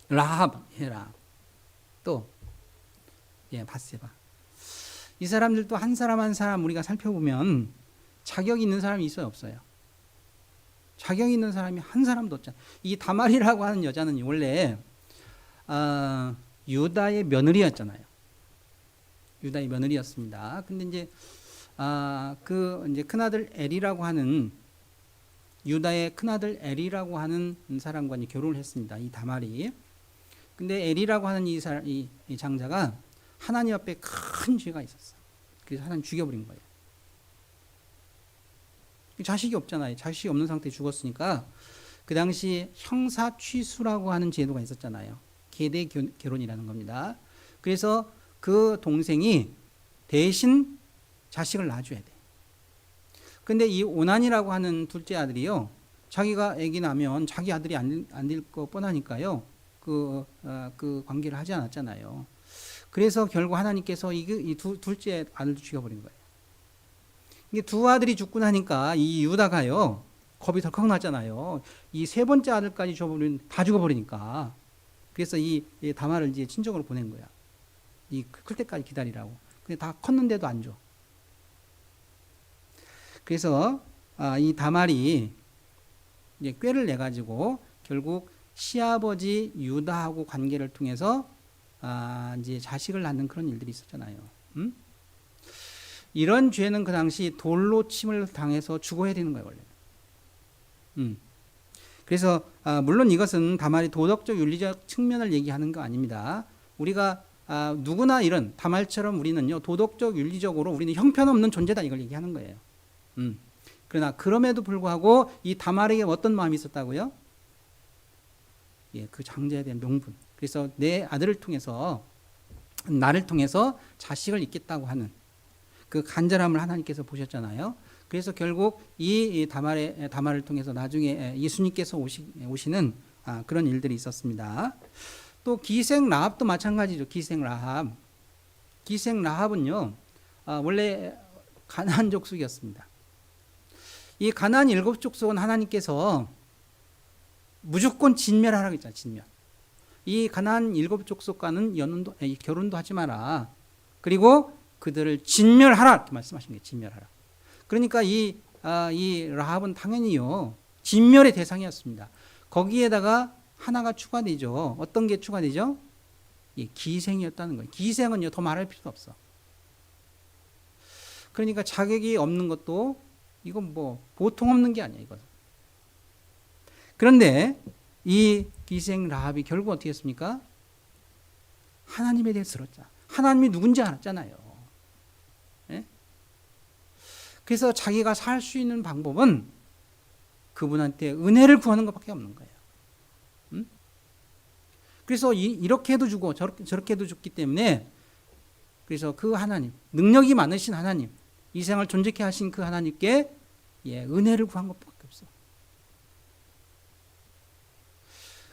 라합, 또 바세바. 이 사람들도 한 사람 한 사람 우리가 살펴보면 자격 있는 사람이 있어요, 없어요? 자격 있는 사람이 한 사람도 없잖아요. 이 다말이라고 하는 여자는 원래 유다의 며느리였잖아요. 유다의 며느리였습니다. 근데 이제 이제 큰아들 엘이라고 하는 유다의 큰아들 엘이라고 하는 사람과 결혼을 했습니다. 이 다말이. 근데 엘이라고 하는 이 장자가 하나님 앞에 큰 죄가 있었어. 그래서 하나님 죽여버린 거예요. 자식이 없잖아요. 자식이 없는 상태에 죽었으니까 그 당시 형사 취수라고 하는 제도가 있었잖아요. 계대 결혼이라는 겁니다. 그래서 그 동생이 대신 자식을 낳아줘야 돼. 근데 이 오난이라고 하는 둘째 아들이요, 자기가 아기 나면 자기 아들이 안 될 거 뻔하니까요, 그 관계를 하지 않았잖아요. 그래서 결국 하나님께서 이 둘째 아들도 죽여버린 거예요. 이게 두 아들이 죽고 나니까 이 유다가요, 겁이 덜컥 났잖아요. 이 세 번째 아들까지 다 죽어버리니까. 그래서 이 다말을 이제 친정으로 보낸 거야. 클 때까지 기다리라고. 근데 다 컸는데도 안 줘. 그래서 이 다말이 이제 꾀를 내 가지고 결국 시아버지 유다하고 관계를 통해서 이제 자식을 낳는 그런 일들이 있었잖아요. 이런 죄는 그 당시 돌로 침을 당해서 죽어야 되는 거예요, 원래. 그래서 물론 이것은 다말이 도덕적 윤리적 측면을 얘기하는 거 아닙니다. 우리가 누구나 이런 다말처럼 우리는요, 도덕적 윤리적으로 우리는 형편없는 존재다 이걸 얘기하는 거예요. 그러나 그럼에도 불구하고 이 다말에게 어떤 마음이 있었다고요? 그 장자에 대한 명분. 그래서 내 아들을 통해서, 나를 통해서 자식을 잇겠다고 하는 그 간절함을 하나님께서 보셨잖아요. 그래서 결국 이 다말을 통해서 나중에 예수님께서 오시는 그런 일들이 있었습니다. 또 기생 라합도 마찬가지죠. 기생 라합은요, 원래 가나안 족속이었습니다. 이 가나안 7족속은 하나님께서 무조건 진멸하라고 했잖아요. 진멸. 이 가나안 7족속과는 결혼도 하지 마라. 그리고 그들을 진멸하라 이렇게 말씀하신 거예요. 진멸하라. 그러니까 이 라합은 당연히요, 진멸의 대상이었습니다. 거기에다가 하나가 추가되죠. 어떤 게 추가되죠? 기생이었다는 거예요. 기생은요, 더 말할 필요도 없어. 그러니까 자격이 없는 것도 이건 뭐 보통 없는 게 아니에요, 이것은. 그런데 이 기생 라합이 결국 어떻게 했습니까? 하나님에 대해 들었자. 하나님이 누군지 알았잖아요. 예? 그래서 자기가 살 수 있는 방법은 그분한테 은혜를 구하는 것밖에 없는 거예요. 그래서 이렇게 해도 주고 저렇게 해도 줬기 때문에, 그래서 그 하나님, 능력이 많으신 하나님, 이 세상을 존재케 하신 그 하나님께 은혜를 구한 것밖에 없어.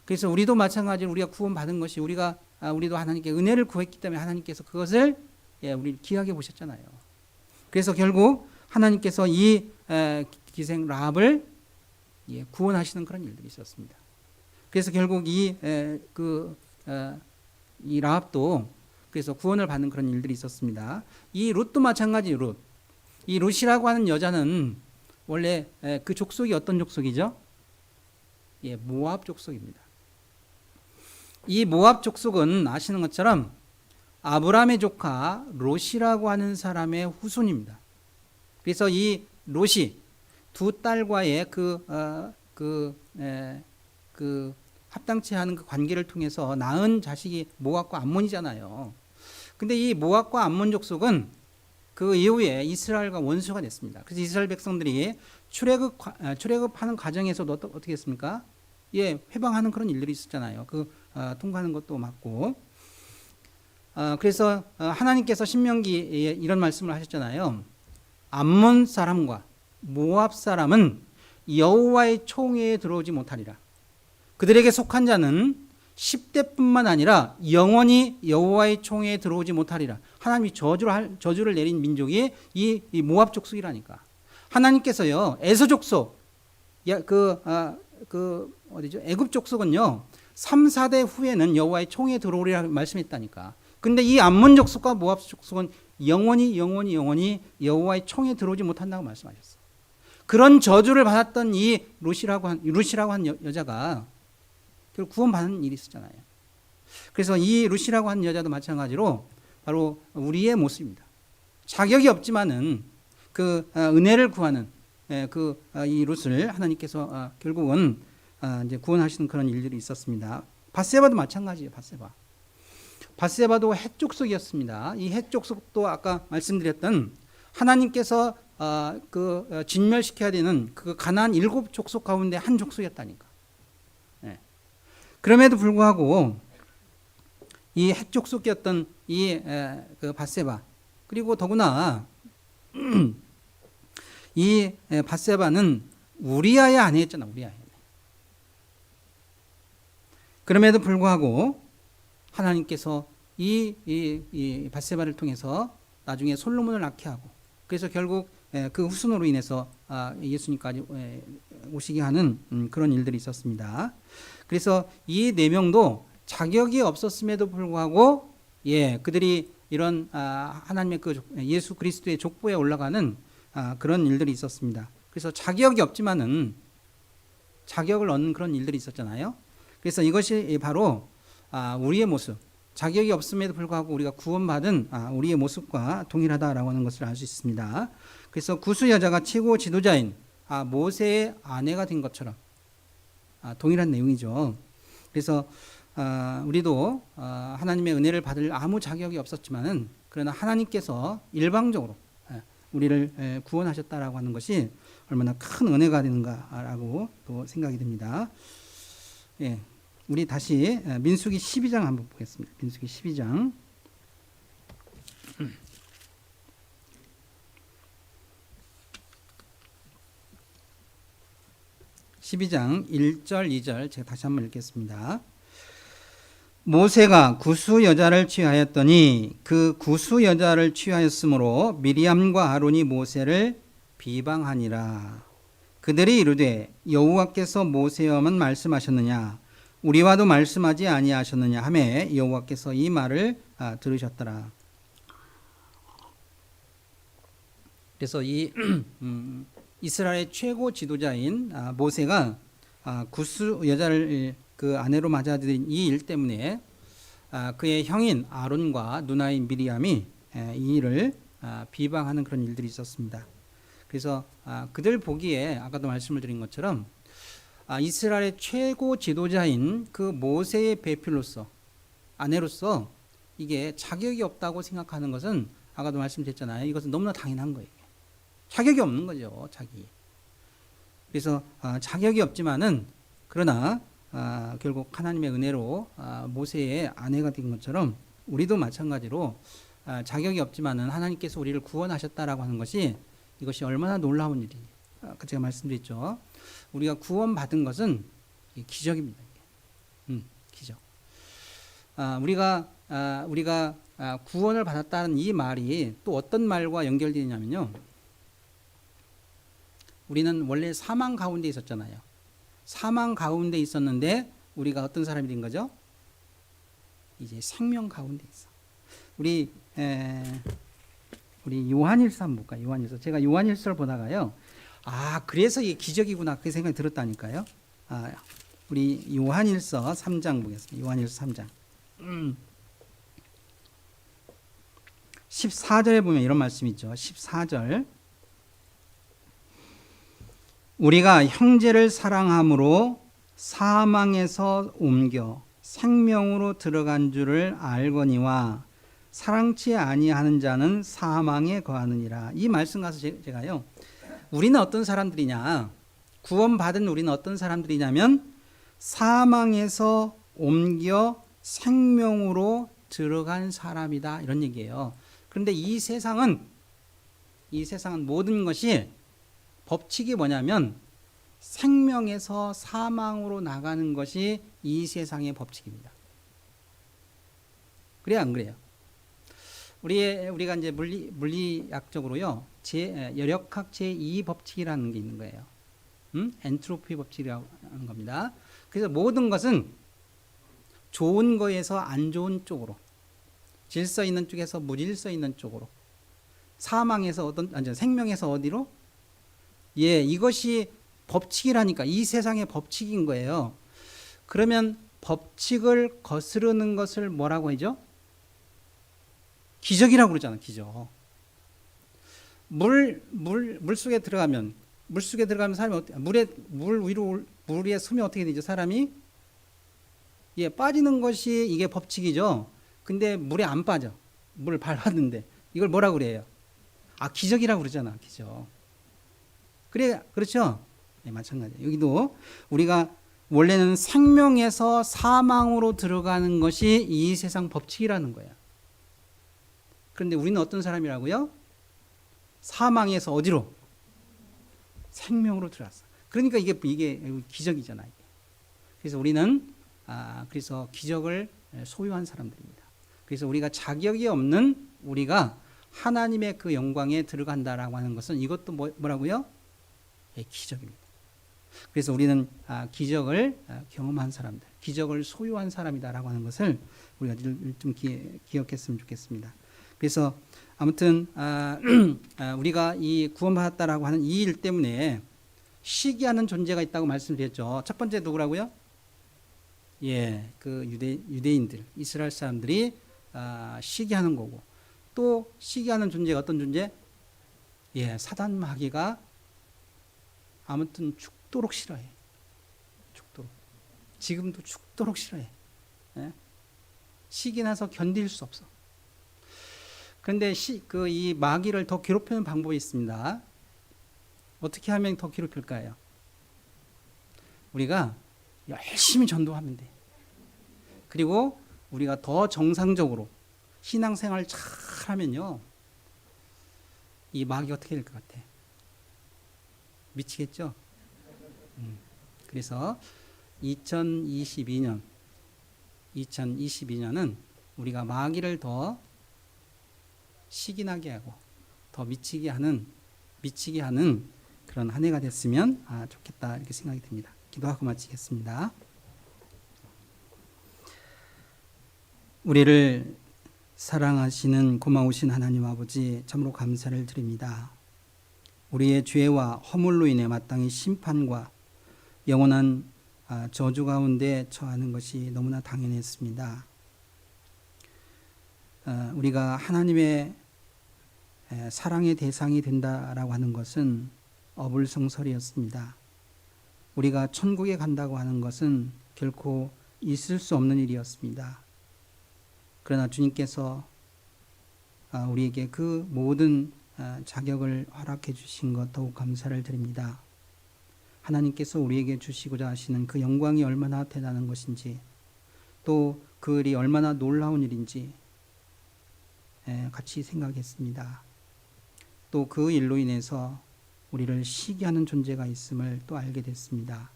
그래서 우리도 마찬가지로 우리가 구원받은 것이 우리도 하나님께 은혜를 구했기 때문에 하나님께서 그것을 우리 귀하게 보셨잖아요. 그래서 결국 하나님께서 이 기생 라합을 구원하시는 그런 일들이 있었습니다. 그래서 결국 이 라합도 그래서 구원을 받는 그런 일들이 있었습니다. 이 룻도 마찬가지. 이 룻이라고 하는 여자는 원래 그 족속이 어떤 족속이죠? 모압 족속입니다. 이 모압 족속은 아시는 것처럼 아브라함의 조카 롯이라고 하는 사람의 후손입니다. 그래서 이 롯이 두 딸과의 그 합당치 않은 그 관계를 통해서 낳은 자식이 모압과 암몬이잖아요. 근데 이 모압과 암몬 족속은 그 이후에 이스라엘과 원수가 됐습니다. 그래서 이스라엘 백성들이 출애굽하는 과정에서도 어떻게 했습니까? 회방하는 그런 일들이 있었잖아요. 통과하는 것도 맞고. 그래서 하나님께서 신명기에 이런 말씀을 하셨잖아요. 암몬 사람과 모압 사람은 여호와의 총회에 들어오지 못하리라. 그들에게 속한 자는 10대뿐만 아니라 영원히 여호와의 총회에 들어오지 못하리라. 하나님이 저주를 내린 민족이 이 모압 족속이라니까. 하나님께서요, 에서 족속, 어디죠? 애굽 족속은요, 3, 4대 후에는 여호와의 총회에 들어오리라 말씀했다니까. 근데 이 암몬 족속과 모압 족속은 영원히 여호와의 총회에 들어오지 못한다고 말씀하셨어. 그런 저주를 받았던 이 룻이라고 한 여자가 결국 구원받는 일이 있었잖아요. 그래서 이 룻이라고 한 여자도 마찬가지로 바로 우리의 모습입니다. 자격이 없지만은 그 은혜를 구하는 이 룻을 하나님께서 결국은 이제 구원하시는 그런 일들이 있었습니다. 밧세바도 마찬가지예요. 밧세바도 헷 족속이었습니다. 이 헷 족속도 아까 말씀드렸던 하나님께서 진멸시켜야 되는 그 가나안 7 족속 가운데 한 족속이었다니까. 그럼에도 불구하고 이 헷 족속이었던 그 밧세바, 그리고 더구나 이 밧세바는 우리아의 아내였잖아. 우리아의 아내. 그럼에도 불구하고 하나님께서 이 밧세바를 통해서 나중에 솔로몬을 낳게 하고, 그래서 결국 그 후손으로 인해서 예수님까지 오시게 하는 그런 일들이 있었습니다. 그래서 이 네 명도 자격이 없었음에도 불구하고 그들이 이런 하나님의 그 예수 그리스도의 족보에 올라가는 그런 일들이 있었습니다. 그래서 자격이 없지만은 자격을 얻는 그런 일들이 있었잖아요. 그래서 이것이 바로 우리의 모습, 자격이 없음에도 불구하고 우리가 구원받은 우리의 모습과 동일하다라고 하는 것을 알 수 있습니다. 그래서 구수 여자가 최고 지도자인 모세의 아내가 된 것처럼 동일한 내용이죠. 그래서 우리도 하나님의 은혜를 받을 아무 자격이 없었지만은 그러나 하나님께서 일방적으로 우리를 구원하셨다라고 하는 것이 얼마나 큰 은혜가 되는가라고 또 생각이 듭니다. 우리 다시 민수기 12장 한번 보겠습니다. 민수기 12장. 12장 1절 2절 제가 다시 한번 읽겠습니다. 모세가 구수 여자를 취하였더니 그 구수 여자를 취하였으므로 미리암과 아론이 모세를 비방하니라. 그들이 이르되 여호와께서 모세와만 말씀하셨느냐 우리와도 말씀하지 아니하셨느냐 하매 여호와께서 이 말을 들으셨더라. 그래서 이 이스라엘의 최고 지도자인 모세가 구스 여자를 그 아내로 맞아들인 이 일 때문에 그의 형인 아론과 누나인 미리암이 이 일을 비방하는 그런 일들이 있었습니다. 그래서 그들 보기에 아까도 말씀을 드린 것처럼 이스라엘의 최고 지도자인 그 모세의 배필로서 아내로서 이게 자격이 없다고 생각하는 것은 아까도 말씀드렸잖아요. 이것은 너무나 당연한 거예요. 자격이 없는 거죠. 그래서 자격이 없지만은 그러나 결국 하나님의 은혜로 모세의 아내가 된 것처럼 우리도 마찬가지로 자격이 없지만은 하나님께서 우리를 구원하셨다라고 하는 것이 이것이 얼마나 놀라운 일이. 제가 말씀드렸죠. 우리가 구원받은 것은 기적입니다. 기적. 우리가 구원을 받았다는 이 말이 또 어떤 말과 연결되냐면요. 우리는 원래 사망 가운데 있었잖아요. 사망 가운데 있었는데 우리가 어떤 사람이 된 거죠? 이제 생명 가운데 있어. 우리 요한일서 한번 볼까요? 요한일서. 제가 요한일서를 보다가요. 그래서 이게 기적이구나. 그 생각이 들었다니까요. 우리 요한일서 3장 보겠습니다. 요한일서 3장. 14절에 보면 이런 말씀이 있죠. 14절. 우리가 형제를 사랑함으로 사망에서 옮겨 생명으로 들어간 줄을 알거니와 사랑치 아니하는 자는 사망에 거하느니라. 이 말씀 가서 제가요. 우리는 어떤 사람들이냐? 구원받은 우리는 어떤 사람들이냐면 사망에서 옮겨 생명으로 들어간 사람이다. 이런 얘기예요. 그런데 이 세상은 모든 것이 법칙이 뭐냐면 생명에서 사망으로 나가는 것이 이 세상의 법칙입니다. 그래요, 안 그래요? 우리가 이제 물리학적으로요, 여력학 제2 법칙이라는 게 있는 거예요. 엔트로피 법칙이라고 하는 겁니다. 그래서 모든 것은 좋은 거에서 안 좋은 쪽으로, 질서 있는 쪽에서 무질서 있는 쪽으로, 사망에서 생명에서 어디로? 이것이 법칙이라니까. 이 세상의 법칙인 거예요. 그러면 법칙을 거스르는 것을 뭐라고 하죠? 기적이라고 그러잖아, 기적. 물속에 들어가면 사람이 어떻게, 물 위에 서면 어떻게 되죠? 사람이? 빠지는 것이 이게 법칙이죠. 근데 물에 안 빠져. 물을 밟았는데. 이걸 뭐라고 그래요? 기적이라고 그러잖아, 기적. 그렇죠? 네, 마찬가지예요. 여기도 우리가 원래는 생명에서 사망으로 들어가는 것이 이 세상 법칙이라는 거예요. 그런데 우리는 어떤 사람이라고요? 사망에서 어디로? 생명으로 들어왔어. 그러니까 이게 기적이잖아요. 그래서 우리는 그래서 기적을 소유한 사람들입니다. 그래서 우리가 자격이 없는 우리가 하나님의 그 영광에 들어간다라고 하는 것은 이것도 뭐라고요? 기적입니다. 그래서 우리는 기적을 경험한 사람들, 기적을 소유한 사람이다라고 하는 것을 우리가 좀 기억했으면 좋겠습니다. 그래서 아무튼 우리가 이 구원받았다라고 하는 이 일 때문에 시기하는 존재가 있다고 말씀드렸죠. 첫 번째 누구라고요? 그 유대인들, 이스라엘 사람들이 시기하는 거고, 또 시기하는 존재가 어떤 존재? 사단 마귀가 아무튼 죽도록 싫어해. 죽도록. 지금도 죽도록 싫어해. 시기나서 견딜 수 없어. 그런데 이 마귀를 더 괴롭히는 방법이 있습니다. 어떻게 하면 더 괴롭힐까요? 우리가 열심히 전도하면 돼. 그리고 우리가 더 정상적으로 신앙생활 잘 하면요, 이 마귀가 어떻게 될 것 같아? 미치겠죠? 그래서 2022년은 우리가 마귀를 더 시기나게 하고 더 미치게 하는 그런 한 해가 됐으면 좋겠다, 이렇게 생각이 듭니다. 기도하고 마치겠습니다. 우리를 사랑하시는 고마우신 하나님 아버지, 참으로 감사를 드립니다. 우리의 죄와 허물로 인해 마땅히 심판과 영원한 저주 가운데 처하는 것이 너무나 당연했습니다. 우리가 하나님의 사랑의 대상이 된다라고 하는 것은 어불성설이었습니다. 우리가 천국에 간다고 하는 것은 결코 있을 수 없는 일이었습니다. 그러나 주님께서 우리에게 그 모든 자격을 허락해 주신 것 더욱 감사를 드립니다. 하나님께서 우리에게 주시고자 하시는 그 영광이 얼마나 대단한 것인지, 또 그 일이 얼마나 놀라운 일인지 같이 생각했습니다. 또 그 일로 인해서 우리를 시기하는 존재가 있음을 또 알게 됐습니다.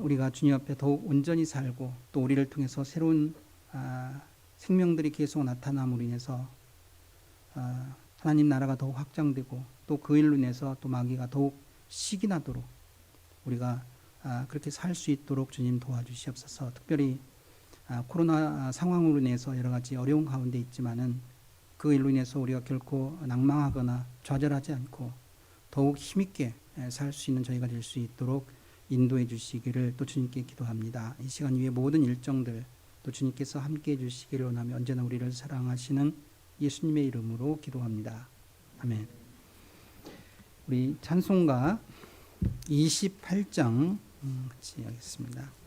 우리가 주님 앞에 더욱 온전히 살고 또 우리를 통해서 새로운 생명들이 계속 나타남으로 인해서 하나님 나라가 더욱 확장되고 또 그 일로 인해서 또 마귀가 더욱 시기나도록 우리가 그렇게 살 수 있도록 주님 도와주시옵소서. 특별히 코로나 상황으로 인해서 여러 가지 어려운 가운데 있지만은 그 일로 인해서 우리가 결코 낭망하거나 좌절하지 않고 더욱 힘있게 살 수 있는 저희가 될 수 있도록 인도해 주시기를 또 주님께 기도합니다. 이 시간 위에 모든 일정들 또 주님께서 함께 해 주시기를 원하며 언제나 우리를 사랑하시는 예수님의 이름으로 기도합니다. 아멘. 우리 찬송가 28장 같이 하겠습니다.